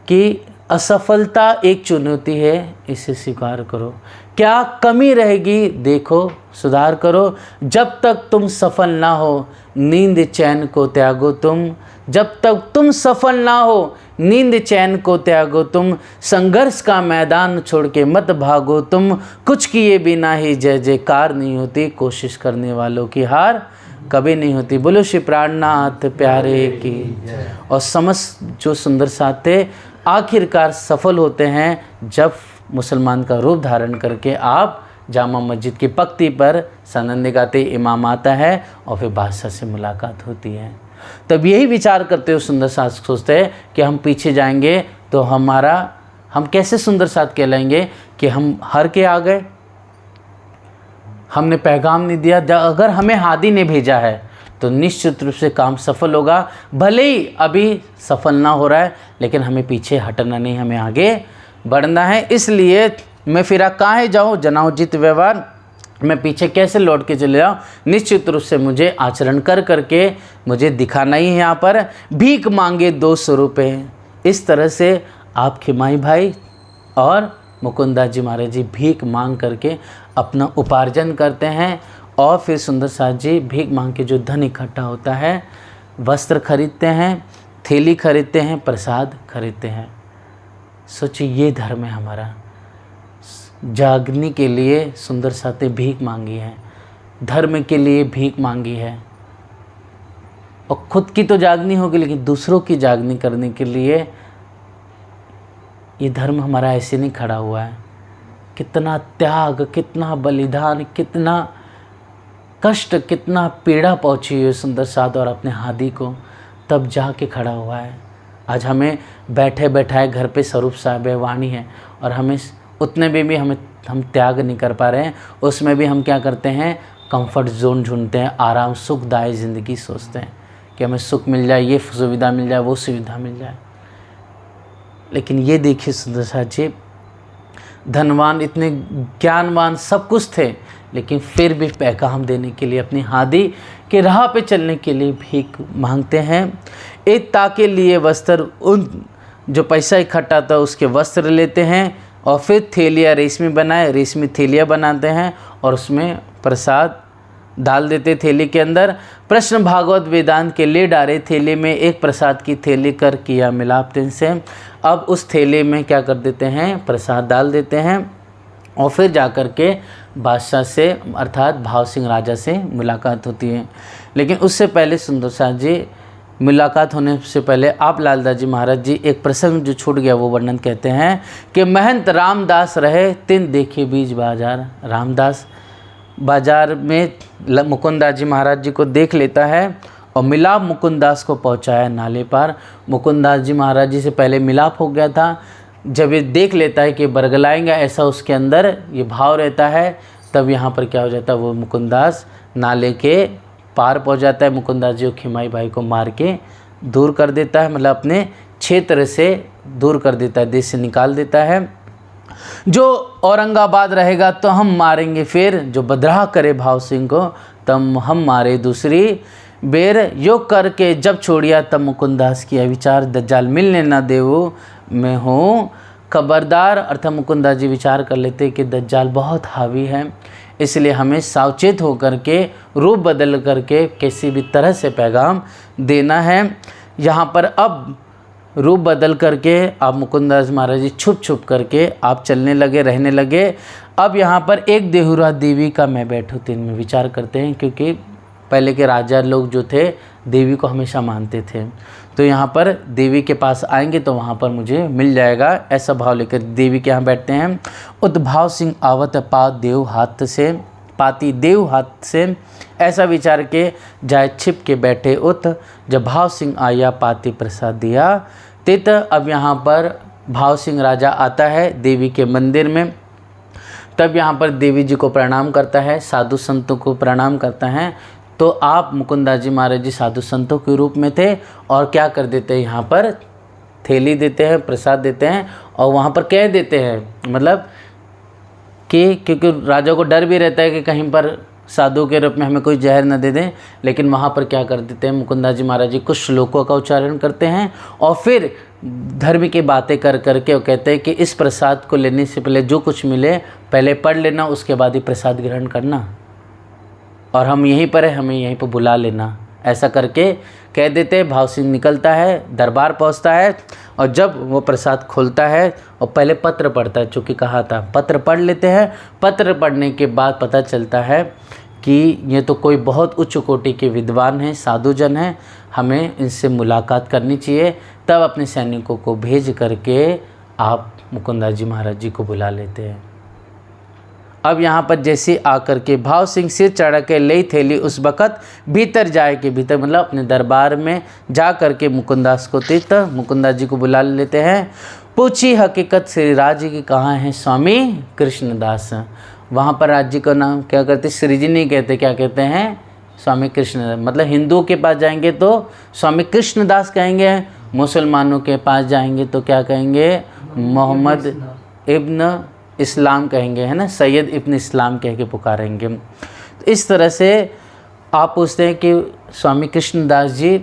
कि असफलता एक चुनौती है, इसे स्वीकार करो, क्या कमी रहेगी देखो, सुधार करो। जब तक तुम सफल ना हो नींद चैन को त्यागो तुम, जब तक तुम सफल ना हो नींद चैन को त्यागो तुम, संघर्ष का मैदान छोड़ के मत भागो तुम, कुछ किए बिना ही जय जयकार नहीं होती, कोशिश करने वालों की हार कभी नहीं होती। बोलो श्री प्राणनाथ प्यारे की। और समस्त जो सुंदर साथ थे आखिरकार सफल होते हैं जब मुसलमान का रूप धारण करके आप जामा मस्जिद की पक्ति पर सनंदे गाते इमाम आता है और फिर बादशाह से मुलाकात होती है। तब यही विचार करते हुए सुंदर साथ सोचते हैं कि हम पीछे जाएंगे तो हम कैसे सुंदर साथ कहलाएंगे कि हम हार के आ गए, हमने पैगाम नहीं दिया। अगर हमें हादी ने भेजा है तो निश्चित रूप से काम सफल होगा, भले ही अभी सफल ना हो रहा है, लेकिन हमें पीछे हटना नहीं, हमें आगे बढ़ना है। इसलिए मैं फिरा काहे जाऊँ जनाओ जित व्यवहार, मैं पीछे कैसे लौट के चले जाऊँ, निश्चित रूप से मुझे आचरण कर करके मुझे दिखाना ही है। यहाँ पर भीख मांगे 200 रुपये, इस तरह से आप खिमाई भाई और मुकुंदास जी महाराज जी भीख मांग करके अपना उपार्जन करते हैं। और फिर सुंदर साथ जी भीख मांग के जो धन इकट्ठा होता है, वस्त्र खरीदते हैं, थैली खरीदते हैं, प्रसाद खरीदते हैं। सोचिए ये धर्म है हमारा। जागने के लिए सुंदर साथ ने भीख मांगी है, धर्म के लिए भीख मांगी है, और खुद की तो जागनी होगी लेकिन दूसरों की जागनी करने के लिए ये धर्म हमारा ऐसे नहीं खड़ा हुआ है। कितना त्याग, कितना बलिदान, कितना कष्ट, कितना पीड़ा पहुंची है सुंदर साथ और अपने हादी को, तब जाके खड़ा हुआ है। आज हमें बैठे बैठाए घर पे स्वरूप साहब है, वाणी है, और हमें उतने में भी हम त्याग नहीं कर पा रहे हैं। उसमें भी हम क्या करते हैं, कंफर्ट जोन ढूंढते हैं, आराम सुखदायी ज़िंदगी सोचते हैं कि हमें सुख मिल जाए, ये सुविधा मिल जाए, वो सुविधा मिल जाए। लेकिन ये देखिए सुंदरसा जी, धनवान, इतने ज्ञानवान, सब कुछ थे, लेकिन फिर भी पैगाम देने के लिए, अपनी हादी के राह पे चलने के लिए भीख मांगते हैं। एक ताके लिए वस्त्र, उन जो पैसा इकट्ठा था उसके वस्त्र लेते हैं और फिर थैलियाँ रेशमी थैलियाँ बनाते हैं और उसमें प्रसाद डाल देते थैली के अंदर। प्रश्न भागवत वेदांत के ले डाले थैली में एक प्रसाद की थैली कर किया मिलाप से। अब उस थैली में क्या कर देते हैं, प्रसाद डाल देते हैं और फिर जा कर के बादशाह से अर्थात भाव सिंह राजा से मुलाकात होती है। लेकिन उससे पहले सुंदरसा जी, मुलाकात होने से पहले आप लालदास जी महाराज जी एक प्रसंग जो छूट गया वो वर्णन कहते हैं कि महंत रामदास रहे तिन देखे बीच बाजार। रामदास बाजार में मुकुंदास जी महाराज जी को देख लेता है और मिलाप मुकुंदास को पहुंचाया नाले पार। मुकुंदास जी महाराज जी से पहले मिलाप हो गया था। जब ये देख लेता है कि बरगलाएंगे, ऐसा उसके अंदर ये भाव रहता है, तब यहाँ पर क्या हो जाता है, वो मुकुंदास नाले के पार पहुँच जाता है। मुकुंदास जी को खिमाई भाई को मार के दूर कर देता है, मतलब अपने क्षेत्र से दूर कर देता है, देश से निकाल देता है। जो औरंगाबाद रहेगा तो हम मारेंगे फिर, जो बदराह करे भाव सिंह को तब हम मारे दूसरी बेर। यो करके जब छोड़िया तब मुकुंदास किया विचार, दज्जाल मिलने ना देवो मैं हूँ खबरदार। अर्थात मुकुंदास जी विचार कर लेते कि दज्जाल बहुत हावी है, इसलिए हमें सावचेत होकर के रूप बदल करके किसी भी तरह से पैगाम देना है। यहाँ पर अब रूप बदल करके आप मुकुंदास महाराज जी छुप छुप करके आप चलने लगे, रहने लगे। अब यहाँ पर एक देहुरा देवी का मैं बैठूँ तीन में विचार करते हैं, क्योंकि पहले के राजा लोग जो थे देवी को हमेशा मानते थे, तो यहाँ पर देवी के पास आएंगे तो वहाँ पर मुझे मिल जाएगा, ऐसा भाव लेकर देवी के यहाँ बैठते हैं। उद्भाव सिंह आवत पाती देव हाथ से, ऐसा विचार के जाए छिप के बैठे उत। जब भाव सिंह आया पाती प्रसाद दिया तित। अब यहाँ पर भाव सिंह राजा आता है देवी के मंदिर में, तब यहाँ पर देवी जी को प्रणाम करता है, साधु संतों को प्रणाम करता है। तो आप मुकुंदास जी महाराज जी साधु संतों के रूप में थे और क्या कर देते हैं, यहाँ पर थैली देते हैं, प्रसाद देते हैं और वहाँ पर कह देते हैं, मतलब कि क्योंकि राजा को डर भी रहता है कि कहीं पर साधु के रूप में हमें कोई जहर न दे दें, लेकिन वहाँ पर क्या कर देते हैं, मुकुंदास जी महाराज जी कुछ श्लोकों का उच्चारण करते हैं और फिर धर्म की बातें कर करके वो कहते हैं कि इस प्रसाद को लेने से पहले जो कुछ मिले पहले पढ़ लेना, उसके बाद ही प्रसाद ग्रहण करना, और हम यहीं पर है, हमें यहीं पर बुला लेना, ऐसा करके कह देते। भाव सिंह निकलता है, दरबार पहुंचता है और जब वो प्रसाद खोलता है और पहले पत्र पढ़ता है, चूँकि कहा था पत्र पढ़ लेते हैं। पत्र पढ़ने के बाद पता चलता है कि ये तो कोई बहुत उच्च कोटि के विद्वान हैं, साधुजन हैं, हमें इनसे मुलाकात करनी चाहिए। तब अपने सैनिकों को भेज करके आप मुकुंदास जी महाराज जी को बुला लेते हैं। अब यहाँ पर जैसे आकर के भाव सिंह सिर चढ़ा के ले थैली उस वक़्त भीतर जाए के भीतर, मतलब अपने दरबार में जा कर के मुकुंदास जी को बुला लेते हैं। पूछी हकीकत श्री राज जी की, कहाँ हैं स्वामी कृष्णदास। वहाँ पर राज जी का नाम क्या करते, श्री जी नहीं कहते, क्या कहते हैं, स्वामी कृष्णदास। मतलब हिंदुओं के पास जाएंगे तो स्वामी कृष्णदास कहेंगे, मुसलमानों के पास जाएंगे तो क्या कहेंगे, मोहम्मद इब्न इस्लाम कहेंगे, है ना, सैयद इब्न इस्लाम कह के पुकारेंगे। तो इस तरह से आप पूछते हैं कि स्वामी कृष्णदास जी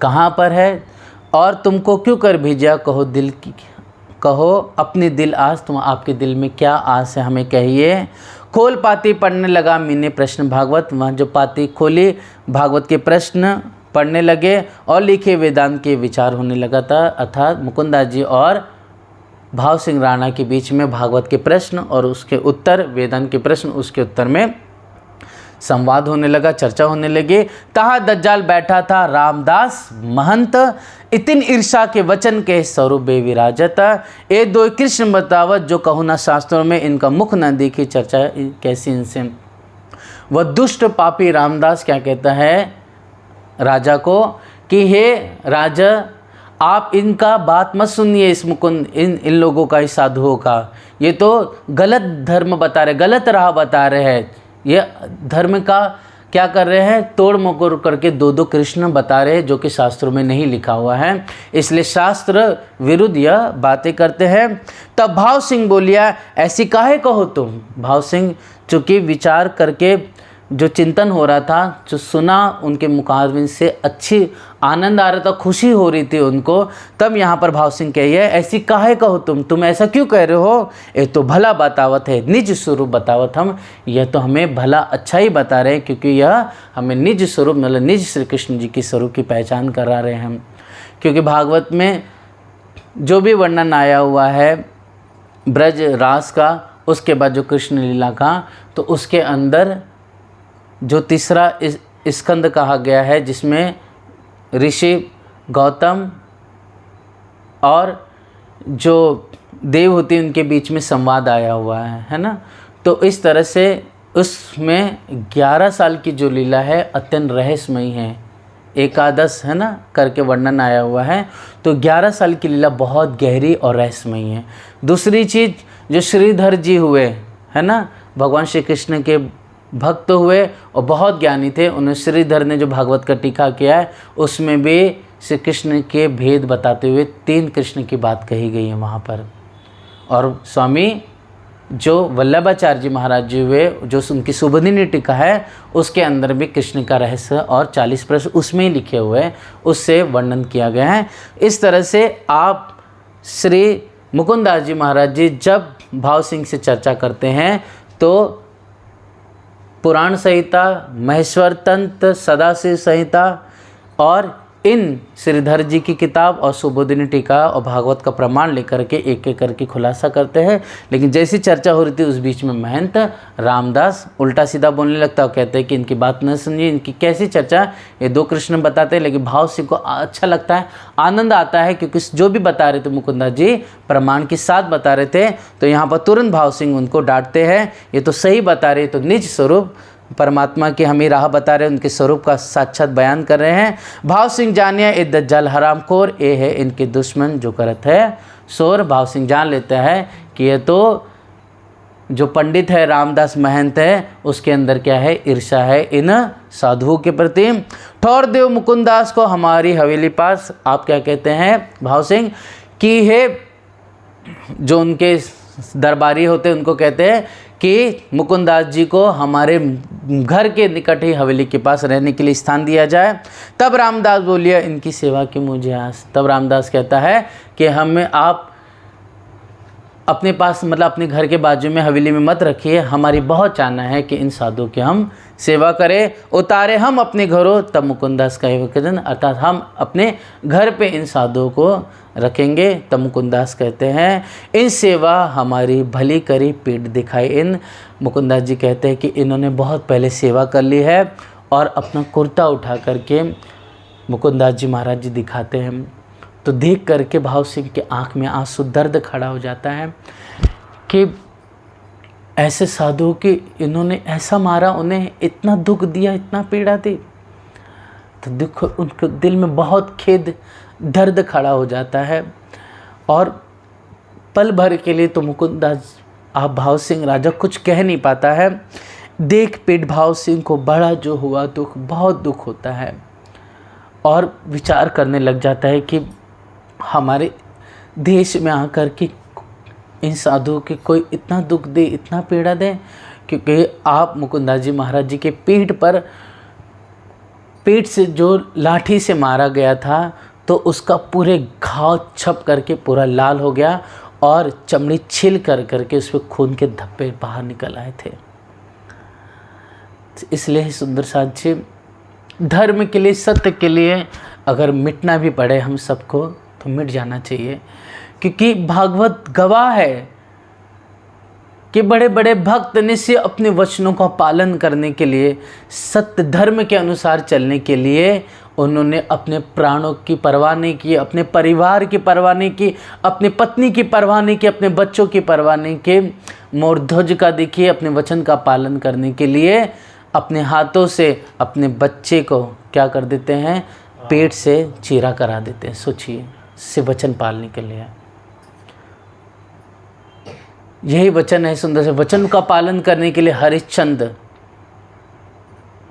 कहाँ पर है और तुमको क्यों कर भेजा, कहो दिल की, कहो अपनी दिल आस, तुम आपके दिल में क्या आस है हमें कहिए। खोल पाती पढ़ने लगा मीने प्रश्न भागवत, वहाँ जो पाती खोली भागवत के प्रश्न पढ़ने लगे और लिखे वेदांत के विचार होने लगा था। अर्थात मुकुंदास जी और भाव सिंह राणा के बीच में भागवत के प्रश्न और उसके उत्तर, वेदांत के प्रश्न उसके उत्तर में संवाद होने लगा, चर्चा होने लगी। तहाँ दज्जाल बैठा था रामदास महंत, इतिन ईर्षा के वचन के स्वरूप बेविराजत। ए दो कृष्ण बतावत, जो कहूँ ना शास्त्रों में इनका मुख न देखी चर्चा कैसी इनसे। वह दुष्ट पापी रामदास क्या कहता है राजा को कि हे राजा, आप इनका बात मत सुनिए, इस मुकुंद इन लोगों का, इस साधुओं का, ये तो गलत धर्म बता रहे, गलत राह बता रहे हैं, ये धर्म का क्या कर रहे हैं, तोड़ मकोड़ करके दो दो कृष्ण बता रहे हैं जो कि शास्त्रों में नहीं लिखा हुआ है, इसलिए शास्त्र विरुद्ध यह बातें करते हैं। तब भाव सिंह बोलिया, ऐसी काहे कहो तुम। भाव सिंह चूँकि विचार करके जो चिंतन हो रहा था, जो सुना उनके मुखारबिन से अच्छी आनंद आ रहा था, खुशी हो रही थी उनको, तब यहाँ पर भाव सिंह कहिए, ऐसी काहे कहो तुम ऐसा क्यों कह रहे हो, ये तो भला बतावत है, निज स्वरूप बतावत हम, यह तो हमें भला अच्छा ही बता रहे हैं, क्योंकि यह हमें निज स्वरूप मतलब निज श्री कृष्ण जी की स्वरूप की पहचान करा रहे हैं हम। क्योंकि भागवत में जो भी वर्णन आया हुआ है ब्रज रास का, उसके बाद जो कृष्ण लीला का, तो उसके अंदर जो तीसरा स्कंद कहा गया है, जिसमें ऋषि गौतम और जो देव होती है उनके बीच में संवाद आया हुआ है ना। तो इस तरह से उसमें 11 साल की जो लीला है अत्यंत रहस्यमयी है, एकादश है ना करके वर्णन आया हुआ है। तो 11 साल की लीला बहुत गहरी और रहस्यमयी है। दूसरी चीज़, जो श्रीधर जी हुए है ना, भगवान श्री कृष्ण के भक्त हुए और बहुत ज्ञानी थे, उन्हें श्रीधर ने जो भागवत का टीका किया है उसमें भी श्री कृष्ण के भेद बताते हुए 3 कृष्ण की बात कही गई है वहाँ पर। और स्वामी जो वल्लभाचार्य जी महाराज जी हुए, जो उनकी सुबोधिनी टीका है उसके अंदर भी कृष्ण का रहस्य और 40 प्रश्न उसमें ही लिखे हुए हैं, उससे वर्णन किया गया है। इस तरह से आप श्री मुकुंदास जी महाराज जी जब भाव सिंह से चर्चा करते हैं तो पुराण संहिता, महेश्वर तंत्र, सदाशिव संहिता और इन श्रीधर जी की किताब और सुबोधिनी टीका और भागवत का प्रमाण लेकर के एक एक करके खुलासा करते हैं। लेकिन जैसी चर्चा हो रही थी उस बीच में महंत रामदास उल्टा सीधा बोलने लगता और कहते हैं कि इनकी बात न सुनिए, इनकी कैसी चर्चा, ये 2 कृष्ण बताते हैं। लेकिन भाव सिंह को अच्छा लगता है, आनंद आता है, क्योंकि जो भी बता रहे थे मुकुंदा जी प्रमाण के साथ बता रहे थे। तो यहाँ पर तुरंत भाव सिंह उनको डांटते हैं, ये तो सही बता रहे, तो निज स्वरूप परमात्मा की हमें राह बता रहे हैं, उनके स्वरूप का साक्षात बयान कर रहे हैं। भाव सिंह जानिया ए दज्जाल हरामखोर, ये है इनके दुश्मन जो करत है शोर। भाव सिंह जान लेता है कि ये तो जो पंडित है रामदास महंत है, उसके अंदर क्या है, ईर्ष्या है इन साधुओं के प्रति। ठौर देव मुकुंदास को हमारी हवेली पास। आप क्या कहते हैं भाव सिंह कि है जो उनके दरबारी होते हैं उनको कहते हैं कि मुकुंदास जी को हमारे घर के निकट ही हवेली के पास रहने के लिए स्थान दिया जाए। तब रामदास बोलिए, इनकी सेवा की मुझे आस। तब रामदास कहता है कि हमें आप अपने पास मतलब अपने घर के बाजू में हवेली में मत रखिए, हमारी बहुत चाहना है कि इन साधुओं की हम सेवा करें, उतारे हम अपने घरों। तब मुकुंदास का वचन, अर्थात हम अपने घर पे इन साधुओं को रखेंगे। तब मुकुंदास कहते हैं, इन सेवा हमारी भली करी पीठ दिखाई। इन मुकुंदास जी कहते हैं कि इन्होंने बहुत पहले सेवा कर ली है, और अपना कुर्ता उठा करके मुकुंदास जी महाराज जी दिखाते हैं। तो देख करके भाव सिंह के आँख में आंसू, दर्द खड़ा हो जाता है कि ऐसे साधुओं की इन्होंने ऐसा मारा, उन्हें इतना दुख दिया, इतना पीड़ा दी। तो दुख, उनके दिल में बहुत खेद, दर्द खड़ा हो जाता है। और पल भर के लिए तो मुकुंदास आप भाव सिंह राजा कुछ कह नहीं पाता है। देख पीठ भाव सिंह को बड़ा जो हुआ दुख, बहुत दुख होता है, और विचार करने लग जाता है कि हमारे देश में आकर के इन साधुओं के कोई इतना दुख दे, इतना पीड़ा दे। क्योंकि आप मुकुंदास जी महाराज जी के पीठ से जो लाठी से मारा गया था, तो उसका पूरे घाव छप करके पूरा लाल हो गया, और चमड़ी छिल करके उस पर खून के धब्बे बाहर निकल आए थे। इसलिए सुंदर साथ जी, धर्म के लिए, सत्य के लिए अगर मिटना भी पड़े हम सबको, तो मिट जाना चाहिए। क्योंकि भागवत गवाह है कि बड़े बड़े भक्त निश्चय अपने वचनों का पालन करने के लिए, सत्य धर्म के अनुसार चलने के लिए उन्होंने अपने प्राणों की परवाह नहीं की, अपने परिवार की परवाह नहीं की, अपनी पत्नी की परवाह नहीं की, अपने बच्चों की परवाह नहीं की। मोरध्वज का देखिए, अपने वचन का पालन करने के लिए अपने हाथों से अपने बच्चे को क्या कर देते हैं, पेट से चीरा करा देते हैं। सोचिए, से वचन पालने के लिए। यही वचन है सुंदर से, वचन का पालन करने के लिए हरिश्चंद्र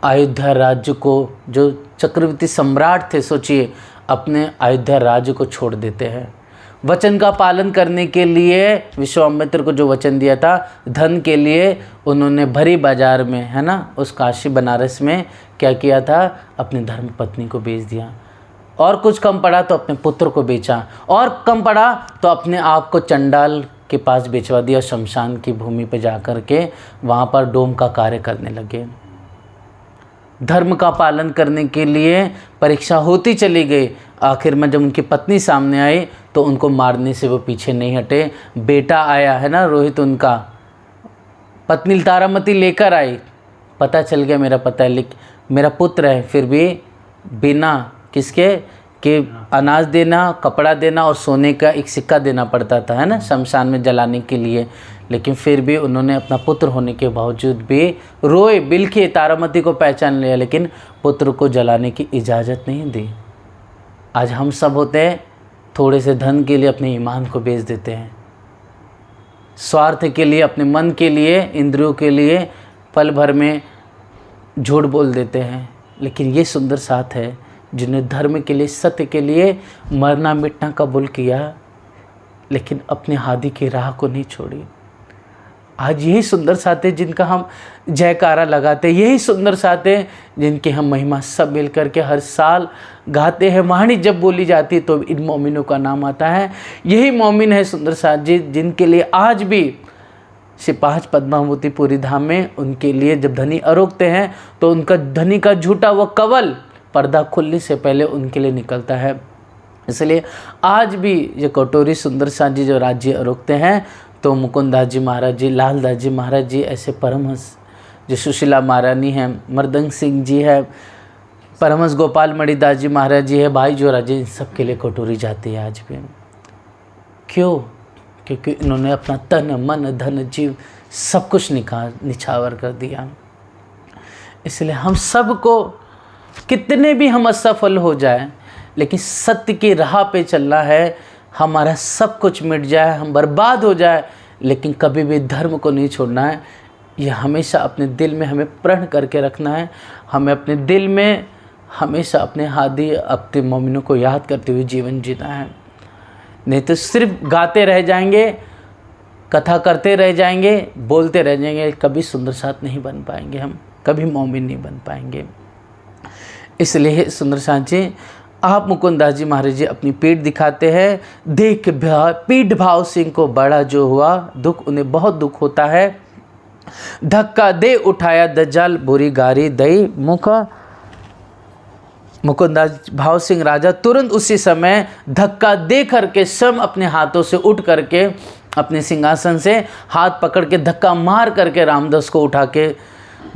अयोध्या राज्य को, जो चक्रवर्ती सम्राट थे, सोचिए, अपने अयोध्या राज्य को छोड़ देते हैं। वचन का पालन करने के लिए विश्वामित्र को जो वचन दिया था, धन के लिए उन्होंने भरी बाजार में, है ना, उस काशी बनारस में क्या किया था, अपनी धर्म पत्नी को बेच दिया। और कुछ कम पड़ा तो अपने पुत्र को बेचा, और कम पड़ा तो अपने आप को चंडाल के पास बेचवा दिया, शमशान की भूमि पर जा कर के वहाँ पर डोम का कार्य करने लगे। धर्म का पालन करने के लिए परीक्षा होती चली गई। आखिर में जब उनकी पत्नी सामने आई तो उनको मारने से वो पीछे नहीं हटे। बेटा आया, है ना, रोहित, उनका पत्नी तारामती लेकर आई, पता चल गया मेरा पुत्र है, फिर भी बिना किसके कि अनाज देना, कपड़ा देना और सोने का एक सिक्का देना पड़ता था, है ना, शमशान में जलाने के लिए। लेकिन फिर भी उन्होंने अपना पुत्र होने के बावजूद भी रोए बिलखे, तारामती को पहचान लिया, लेकिन पुत्र को जलाने की इजाज़त नहीं दी। आज हम सब होते हैं, थोड़े से धन के लिए अपने ईमान को बेच देते हैं, स्वार्थ के लिए, अपने मन के लिए, इंद्रियों के लिए पल भर में झूठ बोल देते हैं। लेकिन ये सुंदर साथ है जिन्हें धर्म के लिए, सत्य के लिए मरना मिटना कबूल किया, लेकिन अपने हादी की राह को नहीं छोड़ी। आज यही सुंदर साथ है जिनका हम जयकारा लगाते, यही सुंदर साथ है जिनकी हम महिमा सब मिल कर के हर साल गाते हैं। वाणी जब बोली जाती है तो इन मोमिनों का नाम आता है। यही मोमिन है सुंदर साथ जी, जिनके लिए आज भी सिपाही पद्मावती पूरी धाम में, उनके लिए जब धनी अरोगते हैं तो उनका धनी का झूठा वो कवल पर्दा खुलने से पहले उनके लिए निकलता है। इसलिए आज भी ये कटोरी सुंदर साथ जी जो राज्य अरोगते हैं, तो मुकुंदास जी महाराज जी, लालदास जी महाराज जी, ऐसे परमहंस जो सुशीला महारानी हैं, मर्दंग सिंह जी है, परमहंस गोपाल मणिदास जी महाराज जी है, भाई जोरा जी, इन सब के लिए कटोरी जाती है आज भी। क्यों? क्योंकि इन्होंने अपना तन मन धन जीव सब कुछ निछावर कर दिया। इसलिए हम सबको कितने भी हम असफल हो जाए, लेकिन सत्य की राह पे चलना है। हमारा सब कुछ मिट जाए, हम बर्बाद हो जाए, लेकिन कभी भी धर्म को नहीं छोड़ना है। यह हमेशा अपने दिल में हमें प्रण करके रखना है। हमें अपने दिल में हमेशा अपने हादी, अपने मोमिनों को याद करते हुए जीवन जीना है। नहीं तो सिर्फ गाते रह जाएंगे, कथा करते रह जाएंगे, बोलते रह जाएंगे, कभी सुंदर साथ नहीं बन पाएंगे, हम कभी मोमिन नहीं बन पाएंगे। इसलिए सुंदर साथ जी, आप मुकुंदास जी महाराज जी अपनी पीठ दिखाते हैं। देख पीठ भाव सिंह को बड़ा जो हुआ दुख, उन्हें बहुत दुख होता है। धक्का दे उठाया दज्जाल, बुरी गारी दई मुख। मुकुंदास भाव सिंह राजा तुरंत उसी समय धक्का दे करके स्वयं अपने हाथों से उठ करके अपने सिंहासन से हाथ पकड़ के धक्का मार करके रामदास को उठा के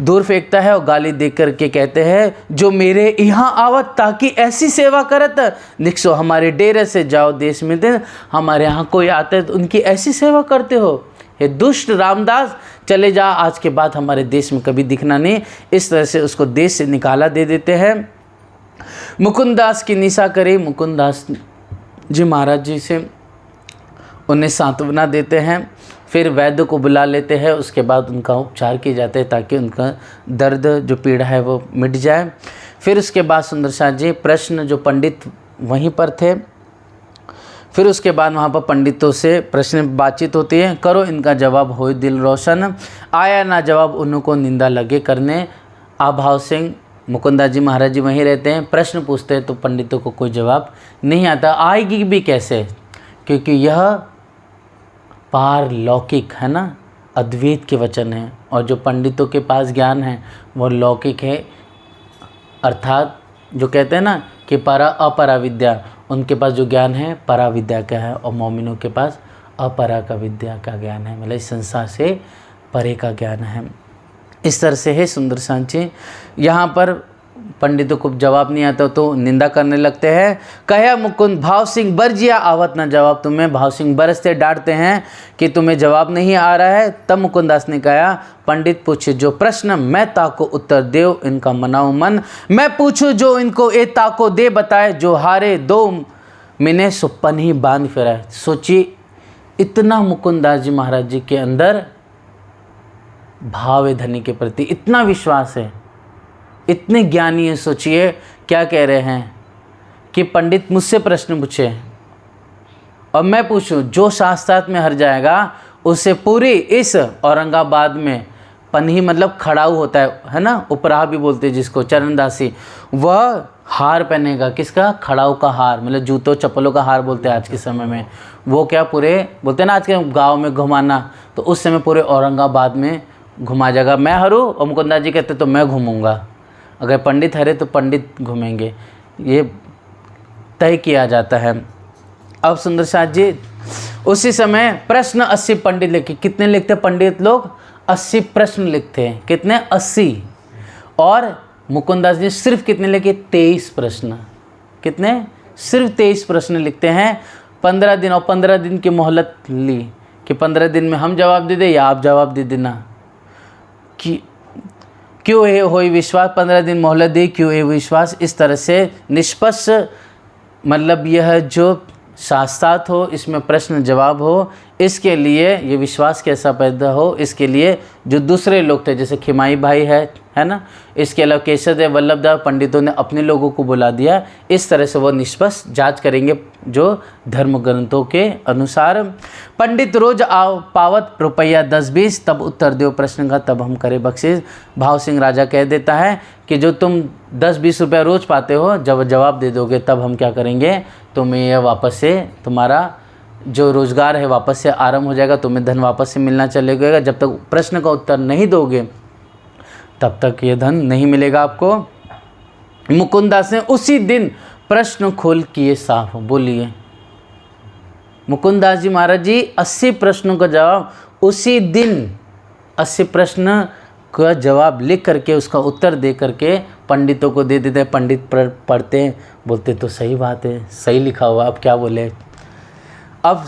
दूर फेंकता है और गाली दे करके कहते हैं, जो मेरे यहाँ आवत ताकि ऐसी सेवा करत, निकसो हमारे डेरे से जाओ, देश में दे, हमारे यहाँ कोई आता है तो उनकी ऐसी सेवा करते हो। हे दुष्ट रामदास, चले जा, आज के बाद हमारे देश में कभी दिखना नहीं। इस तरह से उसको देश से निकाला दे देते हैं। मुकुंदास की निशा करी, मुकुंदास जी महाराज जी से उन्हें सांत्वना देते हैं। फिर वैद्य को बुला लेते हैं, उसके बाद उनका उपचार किए जाते हैं ताकि उनका दर्द जो पीड़ा है वो मिट जाए। फिर उसके बाद सुंदर साथ जी प्रश्न, जो पंडित वहीं पर थे, फिर उसके बाद वहाँ पर पंडितों से प्रश्न बातचीत होती है। करो इनका जवाब हो दिल रोशन, आया ना जवाब उनको निंदा लगे करने। आभाव सिंह मुकुंदास जी महाराज जी वहीं रहते हैं, प्रश्न पूछते हैं तो पंडितों को कोई जवाब नहीं आता। आएगी भी कैसे, क्योंकि यह पारलौकिक है ना, अद्वैत के वचन है, और जो पंडितों के पास ज्ञान है वो लौकिक है। अर्थात जो कहते हैं ना कि परा अपरा विद्या, उनके पास जो ज्ञान है परा विद्या का है, और मोमिनों के पास अपरा का विद्या का ज्ञान है, मतलब इस संसार से परे का ज्ञान है। इस तरह से है सुंदर सांची। यहाँ पर पंडितों को जवाब नहीं आता तो निंदा करने लगते हैं। कहा मुकुंद भाव सिंह बरजिया आवत ना जवाब तुम्हें। भाव सिंह बरसते डांटते हैं कि तुम्हें जवाब नहीं आ रहा है। तब मुकुंदास ने कहा, पंडित पूछे जो प्रश्न, मैं ताको उत्तर देव इनका मनाओ मन। मैं पूछूं जो इनको ए ताको दे बताए, जो हारे दो मैंने सुपन ही बांध फिराए। सोचिए, इतना मुकुंदास जी महाराज जी के अंदर भाव है धनी के प्रति, इतना विश्वास है। इतने ज्ञानी है, सोचिए क्या कह रहे हैं कि पंडित मुझसे प्रश्न पूछे और मैं पूछूं, जो शास्त्रार्थ में हार जाएगा उसे पूरी इस औरंगाबाद में पन्ही मतलब खड़ाऊ होता है ना, उपराह भी बोलते हैं जिसको, चरणदासी, वह हार पहनेगा। किसका? खड़ाऊ का हार, मतलब जूतों चप्पलों का हार बोलते हैं आज के समय में। वो क्या पूरे बोलते हैं ना आज के गांव में घुमाना, तो उस समय पूरे औरंगाबाद में घुमा जाएगा। मैं हरू और मुकुंदा जी कहते तो मैं घूमूंगा, अगर पंडित हरे तो पंडित घूमेंगे, ये तय किया जाता है। अब सुंदर साथ जी उसी समय प्रश्न 80 पंडित लिखे। कितने लिखते पंडित लोग? 80 प्रश्न लिखते हैं। कितने? 80। और मुकुंदास जी सिर्फ कितने लिखे? 23 प्रश्न। कितने? सिर्फ 23 प्रश्न लिखते हैं। 15 दिन, और 15 दिन की मोहलत ली कि 15 दिन में हम जवाब दे दे या आप जवाब दे देना। कि क्यों है हो विश्वास, 15 दिन मोहलत दी, क्यों है विश्वास। इस तरह से निष्पक्ष मतलब यह जो शास्त्रार्थ हो, इसमें प्रश्न जवाब हो, इसके लिए ये विश्वास कैसा पैदा हो, इसके लिए जो दूसरे लोग थे जैसे खिमाई भाई है ना, इसके अलावा केशवदेव वल्लभदेव पंडितों ने अपने लोगों को बुला दिया। इस तरह से वो निष्पक्ष जांच करेंगे जो धर्म ग्रंथों के अनुसार। पंडित रोज आओ पावत रुपया 10-20, तब उत्तर दो प्रश्न का, तब हम करें बख्शिश। भाव सिंह राजा कह देता है कि जो तुम 10-20 रुपया रोज पाते हो, जब जवाब दे दोगे तब हम क्या करेंगे, तुम्हें यह वापस से तुम्हारा जो रोज़गार है वापस से आरंभ हो जाएगा, तुम्हें धन वापस से मिलना चलेगा। जब तक प्रश्न का उत्तर नहीं दोगे तब तक ये धन नहीं मिलेगा आपको। मुकुंदास ने उसी दिन प्रश्न खोल किए साफ। बोलिए मुकुंदास जी महाराज जी 80 प्रश्नों का जवाब उसी दिन, 80 प्रश्न का जवाब लिख करके उसका उत्तर दे करके पंडितों को दे देते हैं। पंडित पढ़ते हैं, बोलते तो सही बात है, सही लिखा हुआ, अब क्या बोले। अब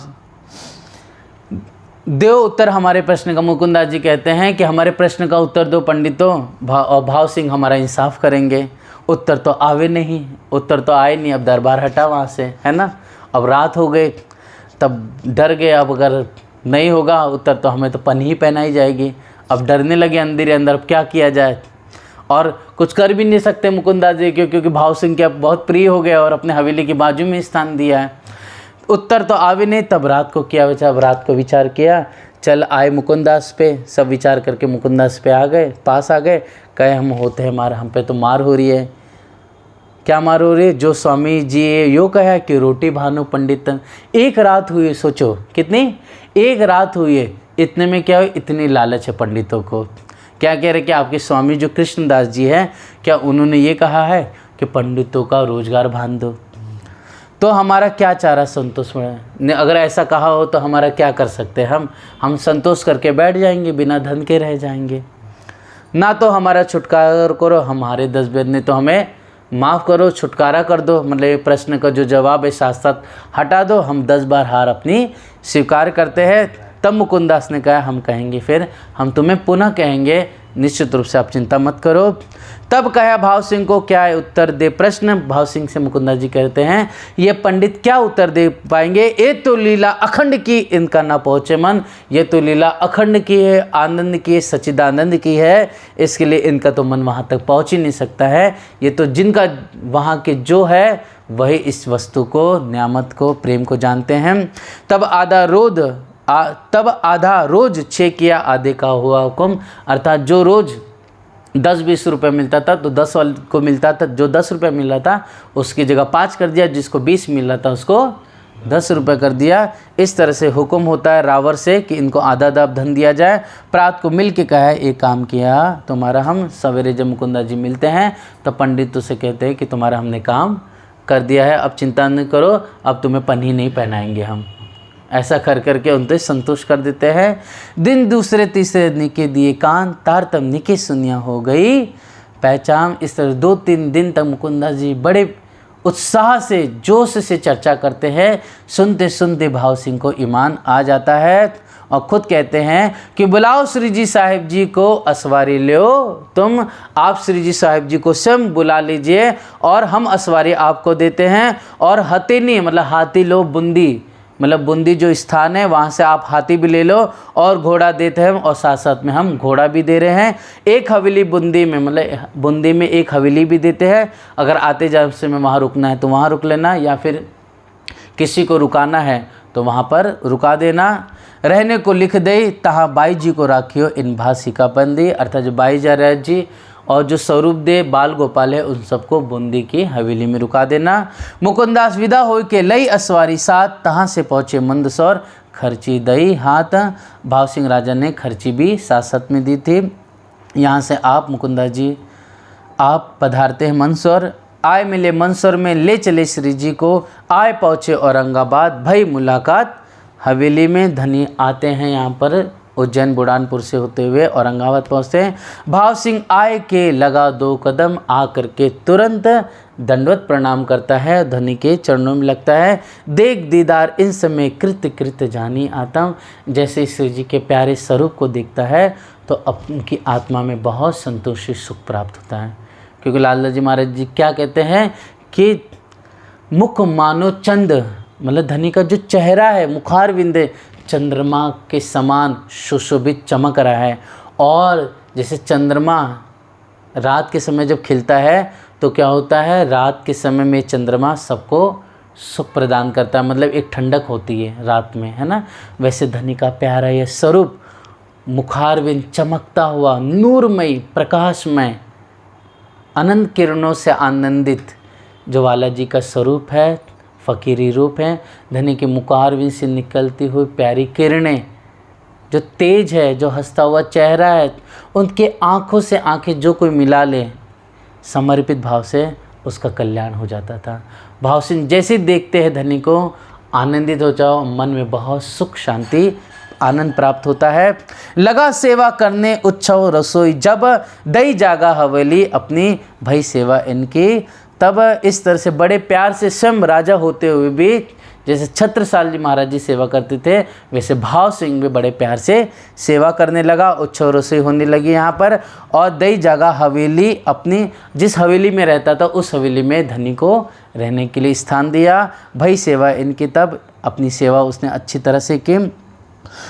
देव उत्तर हमारे प्रश्न का। मुकुंदास जी कहते हैं कि हमारे प्रश्न का उत्तर दो पंडितों, और भाव सिंह हमारा इंसाफ करेंगे। उत्तर तो आवे नहीं, उत्तर तो आए नहीं। अब दरबार हटा वहाँ से, है ना। अब रात हो गई, तब डर गए, अब अगर नहीं होगा उत्तर तो हमें तो पन्ही पहनाई जाएगी। अब डरने लगे अंदर ही अंदर, अब क्या किया जाए, और कुछ कर भी नहीं सकते मुकुंदास जी क्योंकि भाव सिंह के अब बहुत प्रिय हो गए और अपने हवेली के बाजू में स्थान दिया है। उत्तर तो आवे नहीं। तब रात को किया विचार, अब रात को विचार किया, चल आए मुकुंदास पे, सब विचार करके मुकुंदास पे आ गए, पास आ गए। कहे हम होते हैं मार, हम पे तो मार हो रही है। क्या मार हो रही है? जो स्वामी जी यो कहा कि रोटी भानु पंडितन। एक रात हुई, सोचो कितनी, एक रात हुई है, इतने में क्या हुई, इतनी लालच है पंडितों को। क्या कह रहे कि आपके स्वामी जो कृष्णदास जी हैं, क्या उन्होंने ये कहा है कि पंडितों का रोजगार बांध दो, तो हमारा क्या चारा संतोष में। अगर ऐसा कहा हो तो हमारा क्या कर सकते हैं हम संतोष करके बैठ जाएंगे, बिना धन के रह जाएंगे। ना तो हमारा छुटकारा करो, हमारे 10 वेद ने तो हमें माफ़ करो, छुटकारा कर दो, मतलब ये प्रश्न का जो जवाब है शास्त्रार्थ हटा दो, हम 10 बार हार अपनी स्वीकार करते हैं। तब मुकुंदास ने कहा हम कहेंगे, फिर हम तुम्हें पुनः कहेंगे, निश्चित रूप से आप चिंता मत करो। तब कहा भाव सिंह को क्या उत्तर दे प्रश्न। भाव सिंह से मुकुंदास जी कहते हैं ये पंडित क्या उत्तर दे पाएंगे, ये तो लीला अखंड की, इनका ना पहुँचे मन। ये तो लीला अखंड की है, आनंद की है, सच्चिदानंद की है, इसके लिए इनका तो मन वहाँ तक पहुँच ही नहीं सकता है। ये तो जिनका वहाँ के जो है वही इस वस्तु को, न्यामत को, प्रेम को जानते हैं। तब आधा रोज 6 किया, आधे का हुआ हुक्म। अर्थात जो रोज 10-20 रुपये मिलता था तो 10 वाले को मिलता था, जो 10 रुपये मिल रहा था उसकी जगह 5 कर दिया, जिसको 20 मिल रहा था उसको 10 रुपये कर दिया। इस तरह से हुक्म होता है रावर से कि इनको आधा आधा धन दिया जाए। प्रात को मिल के कहा एक काम किया तुम्हारा, हम सवेरे जब मुकुंदा जी मिलते हैं तो पंडित से कहते हैं कि तुम्हारा हमने काम कर दिया है, अब चिंता नहीं करो, अब तुम्हें पन्ही नहीं पहनाएंगे हम। ऐसा कर करके उनसे संतोष कर देते हैं। दिन दूसरे तीसरे निके दिए कान, तारतम निके सुनिया हो गई पहचान। इस तरह 2-3 दिन तक मुकुंदास जी बड़े उत्साह से, जोश से चर्चा करते हैं। सुनते सुनते भाव सिंह को ईमान आ जाता है और खुद कहते हैं कि बुलाओ श्री जी साहिब जी को, असवारी लो तुम। आप श्री जी साहिब जी को स्वयं बुला लीजिए और हम असवारी आपको देते हैं। और हथेनी मतलब हाथी लो बुंदी, मतलब बूंदी जो स्थान है वहाँ से आप हाथी भी ले लो और घोड़ा देते हैं, और साथ साथ में हम घोड़ा भी दे रहे हैं। एक हवेली बूंदी में, मतलब बूंदी में एक हवेली भी देते हैं। अगर आते जाते समय वहाँ रुकना है तो वहाँ रुक लेना, या फिर किसी को रुकाना है तो वहाँ पर रुका देना। रहने को लिख दे तहाँ बाई जी को राखियो इन भासी का बंदी, अर्थात जो बाई जा रहे जी और जो स्वरूप दे बाल गोपाल है उन सबको बूंदी की हवेली में रुका देना। मुकुंदास विदा हो के लई असवारी साथ, तहाँ से पहुँचे मंदसौर खर्ची दई हाथ। भाव सिंह राजा ने खर्ची भी साथ साथ में दी थी। यहाँ से आप मुकुंदास जी आप पधारते हैं मंदसौर। आए मिले मंदसौर में, ले चले श्री जी को, आए पहुँचे औरंगाबाद, भई मुलाकात हवेली में। धनी आते हैं यहाँ पर उज्जैन बुढ़ानपुर से होते हुए औरंगाबाद पहुँचते हैं। भाव सिंह आए के लगा 2 कदम, आ करके तुरंत दंडवत प्रणाम करता है, धनी के चरणों में लगता है। देख दीदार इन समय कृत कृत जानी आतम। जैसे श्री जी के प्यारे स्वरूप को देखता है तो उनकी आत्मा में बहुत संतोषी सुख प्राप्त होता है। क्योंकि लाला जी महाराज जी क्या कहते हैं कि मुख मानो चंद, मतलब धनी का जो चेहरा है मुखारविंद चंद्रमा के समान सुशोभित चमक रहा है। और जैसे चंद्रमा रात के समय जब खिलता है तो क्या होता है, रात के समय में चंद्रमा सबको सुख प्रदान करता है, मतलब एक ठंडक होती है रात में, है ना। वैसे धनी का प्यारा यह स्वरूप मुखारविंद चमकता हुआ नूरमय प्रकाशमय अनंत किरणों से आनंदित जो बालाजी का स्वरूप है, फ़कीरी रूप है। धनी के मुखारविंद से निकलती हुई प्यारी किरणें, जो तेज है, जो हंसता हुआ चेहरा है, उनके आँखों से आँखें जो कोई मिला ले समर्पित भाव से उसका कल्याण हो जाता था। भाव सिंह जैसे देखते हैं धनी को आनंदित हो जाओ, मन में बहुत सुख शांति आनंद प्राप्त होता है। लगा सेवा करने उत्सव रसोई जब, दई जागा हवेली अपनी भई सेवा इनकी। तब इस तरह से बड़े प्यार से स्वयं राजा होते हुए भी जैसे छत्रसाल जी महाराज जी सेवा करते थे, वैसे भाव सिंह भी बड़े प्यार से सेवा करने लगा। उत्सव रसोई होने लगी यहाँ पर। और दई जगह हवेली अपनी, जिस हवेली में रहता था उस हवेली में धनी को रहने के लिए स्थान दिया। भई सेवा इनकी, तब अपनी सेवा उसने अच्छी तरह से की।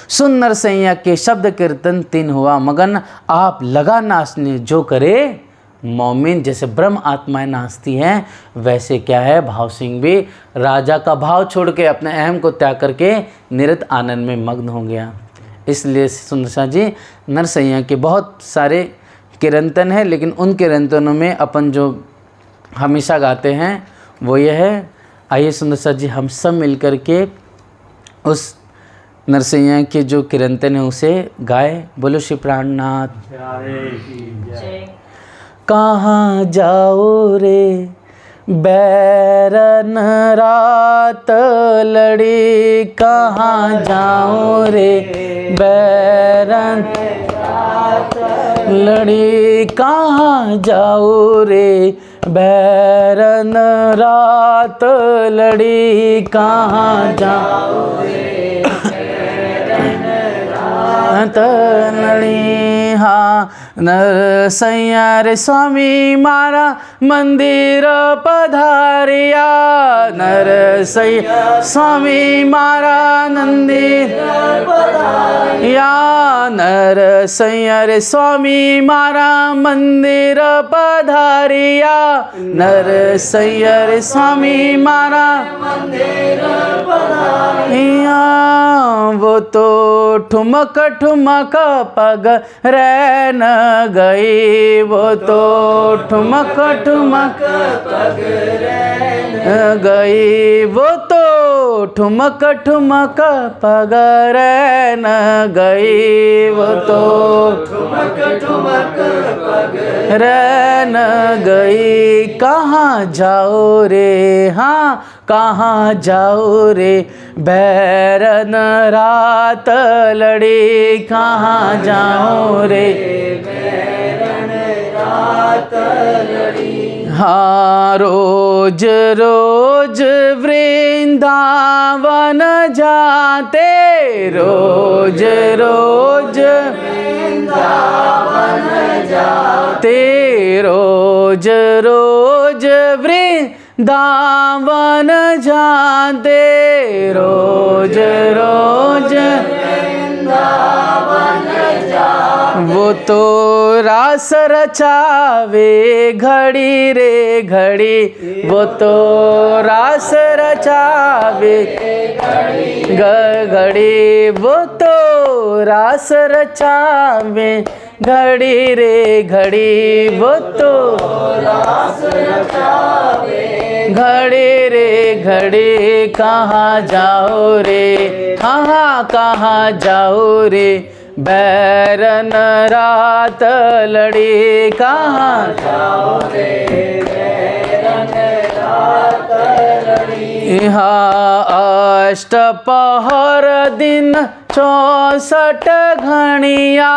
सुन नरसैया के शब्द कीर्तन तीन हुआ मगन, आप लगा नाचने जो करे मोमिन। जैसे ब्रह्म आत्माएं नाचती हैं वैसे क्या है, भाव सिंह भी राजा का भाव छोड़ के अपने अहम को त्याग करके निरत आनंद में मग्न हो गया। इसलिए सुंदर शाह जी नरसैया के बहुत सारे कीर्तन हैं, लेकिन उन कीर्तनों में अपन जो हमेशा गाते हैं वो ये है। आइए सुंदर शाह जी हम सब मिलकर के उस नरसैया के जो कीर्तन है उसे गाए। बोलो श्री प्राणनाथ। कहाँ जाओ रे बैरन रात लड़ी, कहाँ जाओ रे बैरन रात लड़ी, कहाँ जाओ रे बैरन रात लड़ी, कहाँ जाओ रे रात लड़ी। हाँ नरसैया रे स्वामी मारा मंदिर पधारिया, नरसैया स्वामी मारा मंदिर पधारिया, नरसैया रे स्वामी मारा मंदिर पधारिया, नरसैया रे स्वामी मारा मंदिर पधारिया। वो तो ठुमक ठुमक पग रैन गई, वो तो ठुमक ठुमक पग रैन गई, वो तो ठुमक ठुमक पग रैन गई, वो तो ठुमक ठुमक पग रैन गई। कहाँ जाओ रे, हाँ कहाँ जाओ रे बैरन रात लड़ी, कहाँ जाओ रे बैरन रात लड़ी। हाँ रोज रोज वृंदावन जाते, रोज रोज वृंदावन जाते, रोज रोज वृंदावन जाते, रोज रोज वो तो रास रचावे घड़ी रे घड़ी, वो तो रास रचावे घड़ी, वो तो रास रचावे घड़ी रे घड़ी, वो तो रास रचावे घड़ी रे घड़ी। कहाँ जाओ रे, हाँ कहाँ जाओ रे, बैरन रात लड़ी। कहाँ जाओ रे, बैरन रात लड़ी। यहाँ अष्ट पहर दिन 64 घड़िया,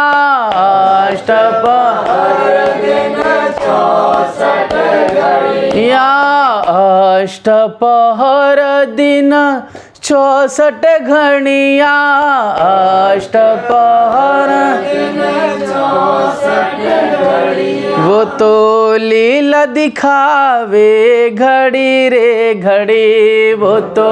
अष्ट पहर दिन 64 घड़िया, अष्ट पहर दिन 64 घड़िया, अष्ट पहर दिन 64 घड़िया। वो तो लीला दिखावे घड़ी रे घड़ी, वो तो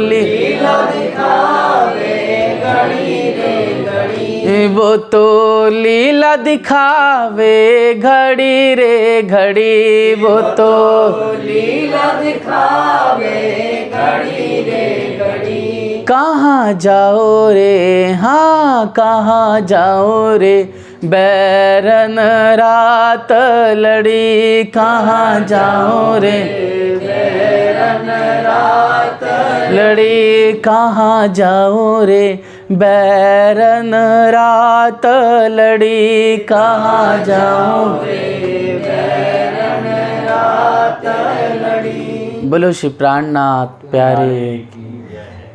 लीला दिखावे घड़ी रे घड़ी, वो तो लीला दिखावे घड़ी रे घड़ी, वो तो लीला दिखावे घड़ी रे घड़ी। कहाँ जाओ रे, हाँ कहाँ जाओ रे, बैरन रात लड़ी। कहाँ जाओ रे, बैरन रात लड़ी। कहाँ जाओ रे, बैरन रात लड़ी। कहाँ जाओ रे, बैरन रात लड़ी। बोलो श्री प्राणनाथ प्यारे।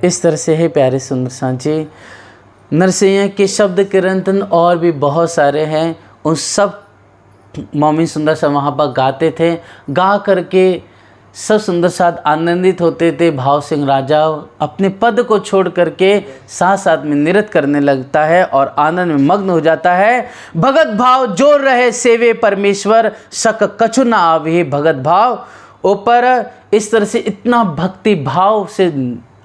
इस तरह से है प्यारे सुंदर साथ जी, नरसिंह के शब्द कीर्तन और भी बहुत सारे हैं, उन सब मोमिन सुंदर साथ वहाँ पर गाते थे। गा करके सब सुंदर साथ आनंदित होते थे। भाव सिंह राजा अपने पद को छोड़ करके साथ साथ में नृत्य करने लगता है और आनंद में मग्न हो जाता है। भगत भाव जोर रहे सेवे परमेश्वर, शक कछु न आवे भगत भाव ऊपर। इस तरह से इतना भक्ति भाव से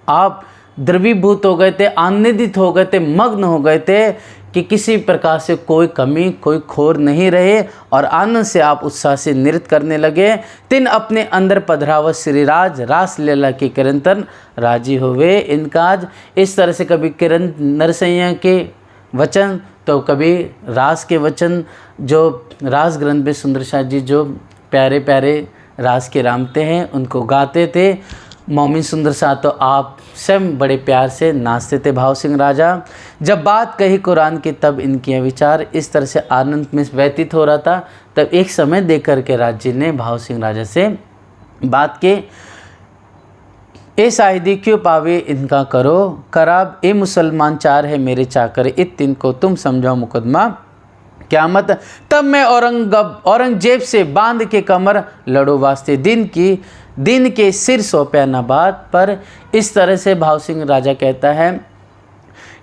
आप द्रवीभूत हो गए थे, आनंदित हो गए थे, मग्न हो गए थे कि किसी प्रकार से कोई कमी कोई खोर नहीं रहे और आनंद से आप उत्साह से नृत्य करने लगे। तिन अपने अंदर पधरावत श्रीराज, रास लीला के कीर्तन राजी होवे इनकाज। इस तरह से कभी किरण नरसिंह के वचन तो कभी रास के वचन, जो रास ग्रंथ में सुंदर साथ जी जो प्यारे प्यारे रास के रामते हैं उनको गाते थे। मोमिन सुंदर साथ तो आप स्वयं बड़े प्यार से नाचते थे। भाव सिंह राजा जब बात कही कुरान की तब इनके विचार इस तरह से आनंद में व्यतीत हो रहा था। तब एक समय देख कर के राज ने भाव सिंह राजा से बात की, ए शाहिदी क्यों पावे इनका करो खराब, ए मुसलमान चार है मेरे चाकर, इत तीन को तुम समझाओ मुकदमा क़यामत। तब मैं औरंगजेब से बांध के कमर लड़ो वास्ते, दिन के सिर सौंपया न बात पर। इस तरह से भाव सिंह राजा कहता है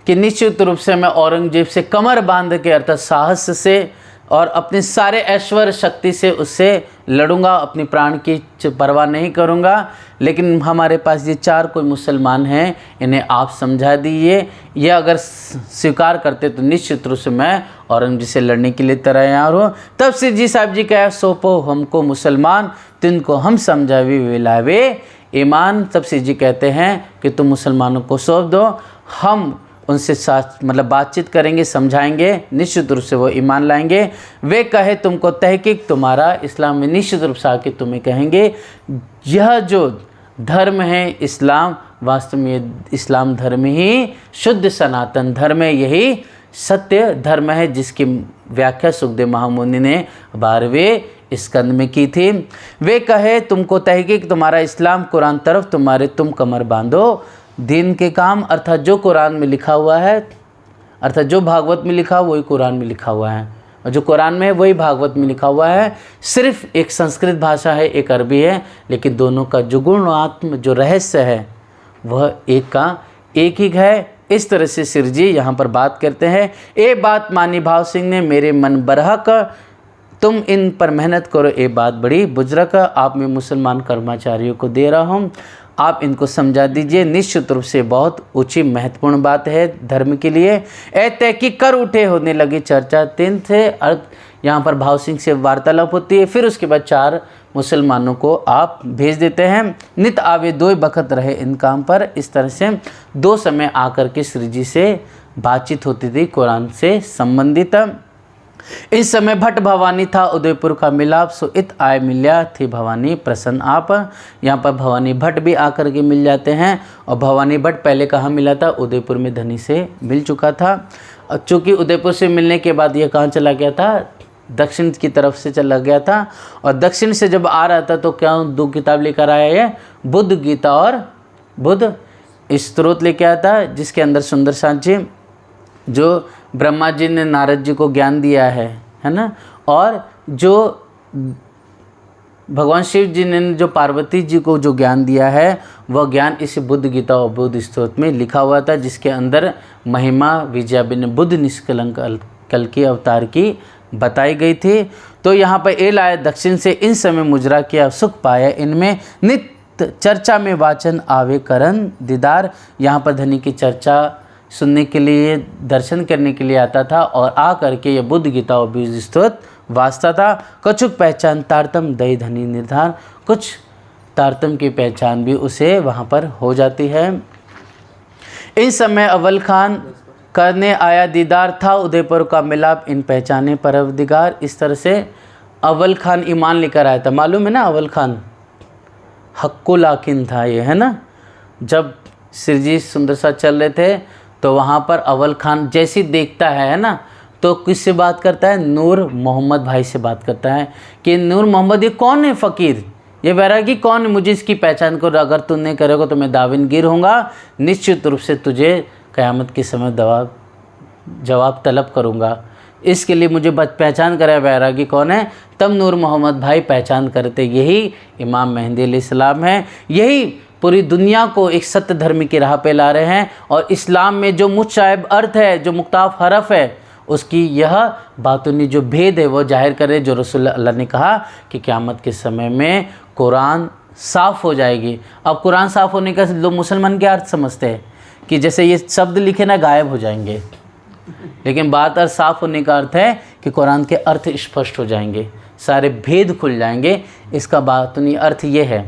कि निश्चित रूप से मैं औरंगजेब से कमर बांध के अर्थात साहस से और अपने सारे ऐश्वर्य शक्ति से उससे लड़ूंगा, अपनी प्राण की परवाह नहीं करूंगा। लेकिन हमारे पास ये चार कोई मुसलमान हैं, इन्हें आप समझा दीजिए, ये अगर स्वीकार करते तो निश्चित रूप से मैं औरंगजेब से लड़ने के लिए तैयार हूँ। तब सिर जी साहब जी कहा, सौंपो हमको मुसलमान, तिनको हम समझावे विलावे ईमान। तब सिर जी कहते हैं कि तुम मुसलमानों को सौंप दो, हम उनसे साथ बातचीत करेंगे, समझाएंगे, निश्चित रूप से वो ईमान लाएंगे। वे कहे तुमको तहकीक तुम्हारा इस्लाम में, निश्चित रूप से आके तुम्हें कहेंगे यह जो धर्म है इस्लाम, वास्तव में ये इस्लाम धर्म ही शुद्ध सनातन धर्म है, यही सत्य धर्म है, जिसकी व्याख्या सुखदेव महामुनि ने 12वें स्कंद में की थी। वे कहे तुमको तहकीक तुम्हारा इस्लाम, कुरान तरफ तुम्हारे तुम कमर बांधो, दीन के काम अर्थात जो कुरान में लिखा हुआ है, अर्थात जो भागवत में लिखा वही कुरान में लिखा हुआ है, और जो कुरान में है वही भागवत में लिखा हुआ है। सिर्फ एक संस्कृत भाषा है, एक अरबी है, लेकिन दोनों का जो गुण आत्म जो रहस्य है वह एक का एक ही है। इस तरह से सिर जी यहाँ पर बात करते हैं, ए बात मानी भाव सिंह ने मेरे मन बरहक, तुम इन पर मेहनत करो, ए बात बड़ी बुजुर्ग, आप मैं मुसलमान कर्मचारियों को दे रहा हूँ। आप इनको समझा दीजिए। निश्चित रूप से बहुत ऊंची महत्वपूर्ण बात है धर्म के लिए। ए तहकीक कर उठे होने लगी चर्चा। 3 से अर्थ यहाँ पर भाव सिंह से वार्तालाप होती है। फिर उसके बाद 4 मुसलमानों को आप भेज देते हैं। नित आवे 2 बखत रहे इन काम पर। इस तरह से 2 समय आकर के श्री जी से बातचीत होती थी कुरान से संबंधित। इस समय भट्ट भवानी था उदयपुर का मिलाप, सो इत आय मिल्या थी भवानी प्रसन्न आप। यहाँ पर भवानी भट्ट भी आकर के मिल जाते हैं। और भवानी भट्ट पहले कहाँ मिला था? उदयपुर में धनी से मिल चुका था। चूँकि उदयपुर से मिलने के बाद ये कहाँ चला गया था? दक्षिण की तरफ से चला गया था। और दक्षिण से जब आ रहा था तो क्या 2 किताब लेकर आया है? बुद्ध गीता और बुद्ध स्त्रोत लेके आया था, जिसके अंदर सुंदर सांची जो ब्रह्मा जी ने नारद जी को ज्ञान दिया है ना, और जो भगवान शिव जी ने जो पार्वती जी को जो ज्ञान दिया है वह ज्ञान इस बुद्ध गीता और बुद्ध स्त्रोत में लिखा हुआ था, जिसके अंदर महिमा विजयाबिन बुद्ध निष्कलंक कल की अवतार की बताई गई थी। तो यहाँ पर एल आए दक्षिण से इन समय मुजरा किया सुख पाया इनमें नित्य चर्चा में वाचन आवे करन दीदार। यहाँ पर धनी की चर्चा सुनने के लिए, दर्शन करने के लिए आता था और आ करके ये बुद्ध गीता और बुद्ध स्त्रोत वाचता था। कछुक पहचान तारतम दई धनी निर्धार, कुछ तारतम की पहचान भी उसे वहाँ पर हो जाती है। इस समय अव्वल खान करने आया दीदार, था उदयपुर का मिलाप इन पहचाने परवदिगार। इस तरह से अव्वल खान ईमान लेकर आया था। मालूम है ना, अव्वल खान हक्कुल लाकिन था ये, है ना। जब श्री जी सुंदर सा चल रहे थे तो वहाँ पर अव्वल खान जैसी देखता है ना, तो किससे बात करता है? नूर मोहम्मद भाई से बात करता है कि नूर मोहम्मद ये कौन है फ़कीर, ये वैरागी कौन है, मुझे इसकी पहचान करो। अगर तू नहीं करेगा तो मैं दाविनगीर होऊंगा, निश्चित रूप से तुझे क़यामत के समय जवाब तलब करूँगा। इसके लिए मुझे पहचान करे वैरागी कौन है। तब नूर मोहम्मद भाई पहचान करते यही इमाम मेहदी अलैहिस्सलाम है, यही पूरी दुनिया को एक सत्य धर्म की राह पे ला रहे हैं। और इस्लाम में जो मुतशाबिह अर्थ है, जो मुख्तलिफ हरफ है, उसकी यह बातूनी जो भेद है वो जाहिर करे, जो रसूल अल्लाह ने कहा कि क़यामत के समय में कुरान साफ़ हो जाएगी। अब कुरान साफ़ होने का लोग मुसलमान क्या अर्थ समझते हैं कि जैसे ये शब्द लिखे ना गायब हो जाएंगे, लेकिन बात अर्थ साफ़ होने का अर्थ है कि कुरान के अर्थ स्पष्ट हो जाएंगे, सारे भेद खुल जाएंगे। इसका बातूनी अर्थ ये है।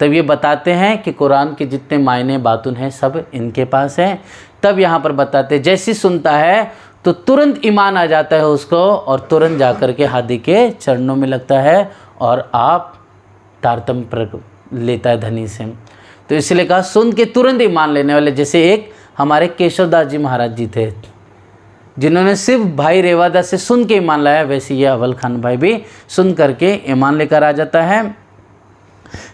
तब ये बताते हैं कि कुरान के जितने मायने बातून हैं सब इनके पास हैं। तब यहाँ पर बताते हैं जैसी सुनता है तो तुरंत ईमान आ जाता है उसको, और तुरंत जाकर के हादी के चरणों में लगता है और आप तारतम पर लेता है धनी से। तो इसलिए कहा सुन के तुरंत ईमान लेने वाले, जैसे एक हमारे केशवदास जी महाराज जी थे जिन्होंने सिर्फ भाई रेवादास से सुन के ईमान लाया, वैसे ये अव्वल खान भाई भी सुन करके ईमान लेकर आ जाता है।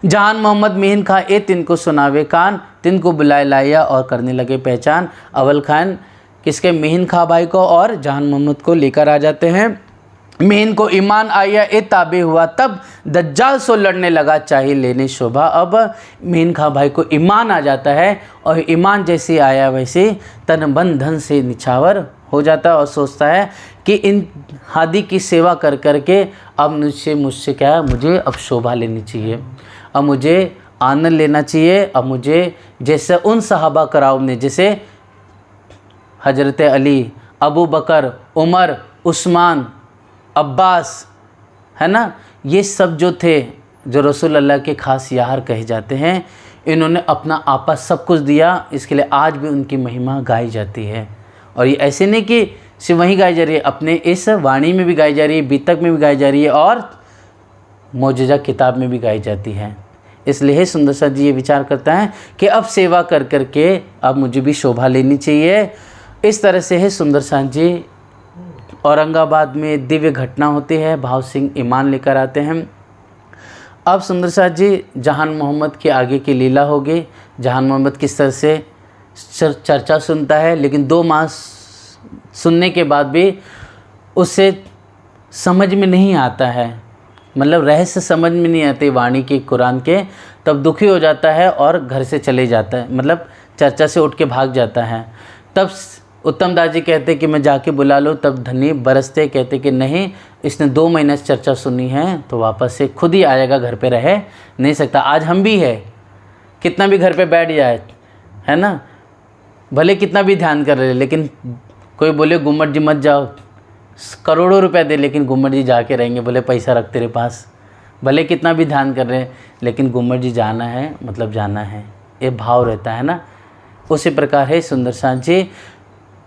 जहान मोहम्मद मीन खां ए तिनको सुनावे कान, तिनको बुलाए लाया और करने लगे पहचान। अव्वल खान किसके? मीन खां भाई को और जहान मोहम्मद को लेकर आ जाते हैं। मीन को ईमान आया ए ताबे हुआ, तब दज्जाल सो लड़ने लगा चाहे लेने शोभा। अब मीन खां भाई को ईमान आ जाता है और ईमान जैसे आया वैसे तन बन धन से निछावर हो जाता है और सोचता है कि इन हादी की सेवा कर करके अब मुझसे क्या है, मुझे अब शोभा लेनी चाहिए, अब मुझे आनंद लेना चाहिए। अब मुझे जैसे उन सहाबा कराम ने, जैसे हज़रत अली, अबू बकर, उमर, उस्मान, अब्बास, है ना, ये सब जो थे जो रसूल अल्लाह के ख़ास यार कहे जाते हैं, इन्होंने अपना आपा सब कुछ दिया। इसके लिए आज भी उनकी महिमा गाई जाती है। और ये ऐसे नहीं कि सिर्फ वहीं गाई जा रही है, अपने इस वाणी में भी गाई जा रही है, बीतक में भी गाई जा रही है और मौजूदा किताब में भी गाई जाती है। इसलिए सुंदर सा जी ये विचार करता है कि अब सेवा कर करके अब मुझे भी शोभा लेनी चाहिए। इस तरह से है सुंदर सा जी औरंगाबाद में दिव्य घटना होती है। भाव सिंह ईमान लेकर आते हैं। अब सुंदर सा जी जहान मोहम्मद के आगे की लीला होगी। जहान मोहम्मद किस तरह से चर्चा सुनता है, लेकिन 2 मास सुनने के बाद भी उसे समझ में नहीं आता है, मतलब रहस्य समझ में नहीं आते वाणी के कुरान के। तब दुखी हो जाता है और घर से चले जाता है, मतलब चर्चा से उठ के भाग जाता है। तब उत्तम दास जी कहते कि मैं जाके बुला लूँ। तब धनी बरसते कहते कि नहीं, इसने 2 महीने से चर्चा सुनी है तो वापस से खुद ही आएगा, घर पे रह नहीं सकता। आज हम भी है, कितना भी घर पे बैठ जाए, है ना, भले कितना भी ध्यान कर रहे, लेकिन कोई बोले गुम्मट जी मत जाओ, करोड़ों रुपया दे, लेकिन गुम्मट जी जाके रहेंगे, बोले पैसा रख तेरे पास। भले कितना भी ध्यान कर रहे हैं, लेकिन गुम्मट जी जाना है, मतलब जाना है, ये भाव रहता है ना। उसी प्रकार है सुंदर साथ जी,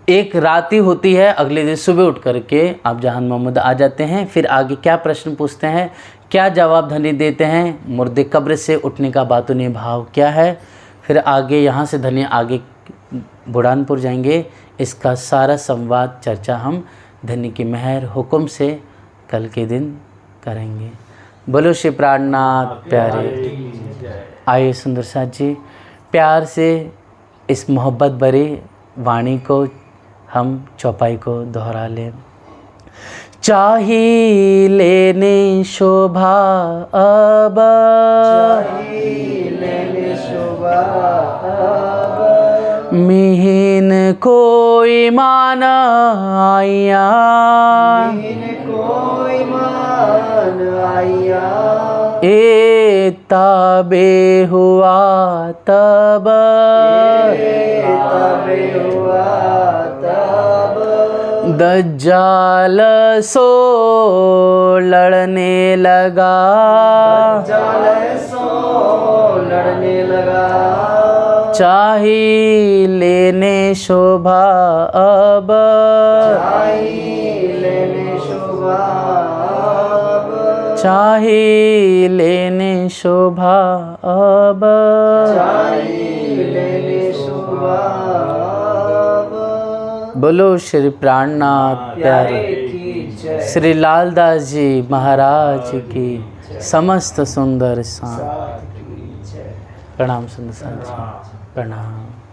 एक रात ही होती है, अगले दिन सुबह उठ करके आप जहान मोहम्मद आ जाते हैं। फिर आगे क्या प्रश्न पूछते हैं, क्या जवाब धनी देते हैं, मुर्दे कब्र से उठने का बातूनी भाव क्या है। फिर आगे यहाँ से धनी आगे बुढ़ानपुर जाएंगे, इसका सारा संवाद चर्चा हम धनी की मेहर हुक्म से कल के दिन करेंगे। बोलो श्री प्राणनाथ प्यारे। आइए सुंदर साथ जी, प्यार से इस मोहब्बत भरी वाणी को हम चौपाई को दोहरा लें। चाही लेने शोभा अब, चाही लेने शोभा अब, मिहिन कोई मान आया, मिहिन कोई मान आया, ए तबे हुआ तब, ए तबे हुआ तब, दज्जाल सो लड़ने लगा, दज्जाल सो लड़ने लगा, चाही लेने शोभा अब, चाही लेने शोभा अब, चाही लेने शोभा अब, चाही लेने शोभा अब। बोलो श्री प्राणनाथ प्यारे श्री लालदास जी महाराज की समस्त सुंदर सा। प्रणाम सुंदर सा, प्रणाम।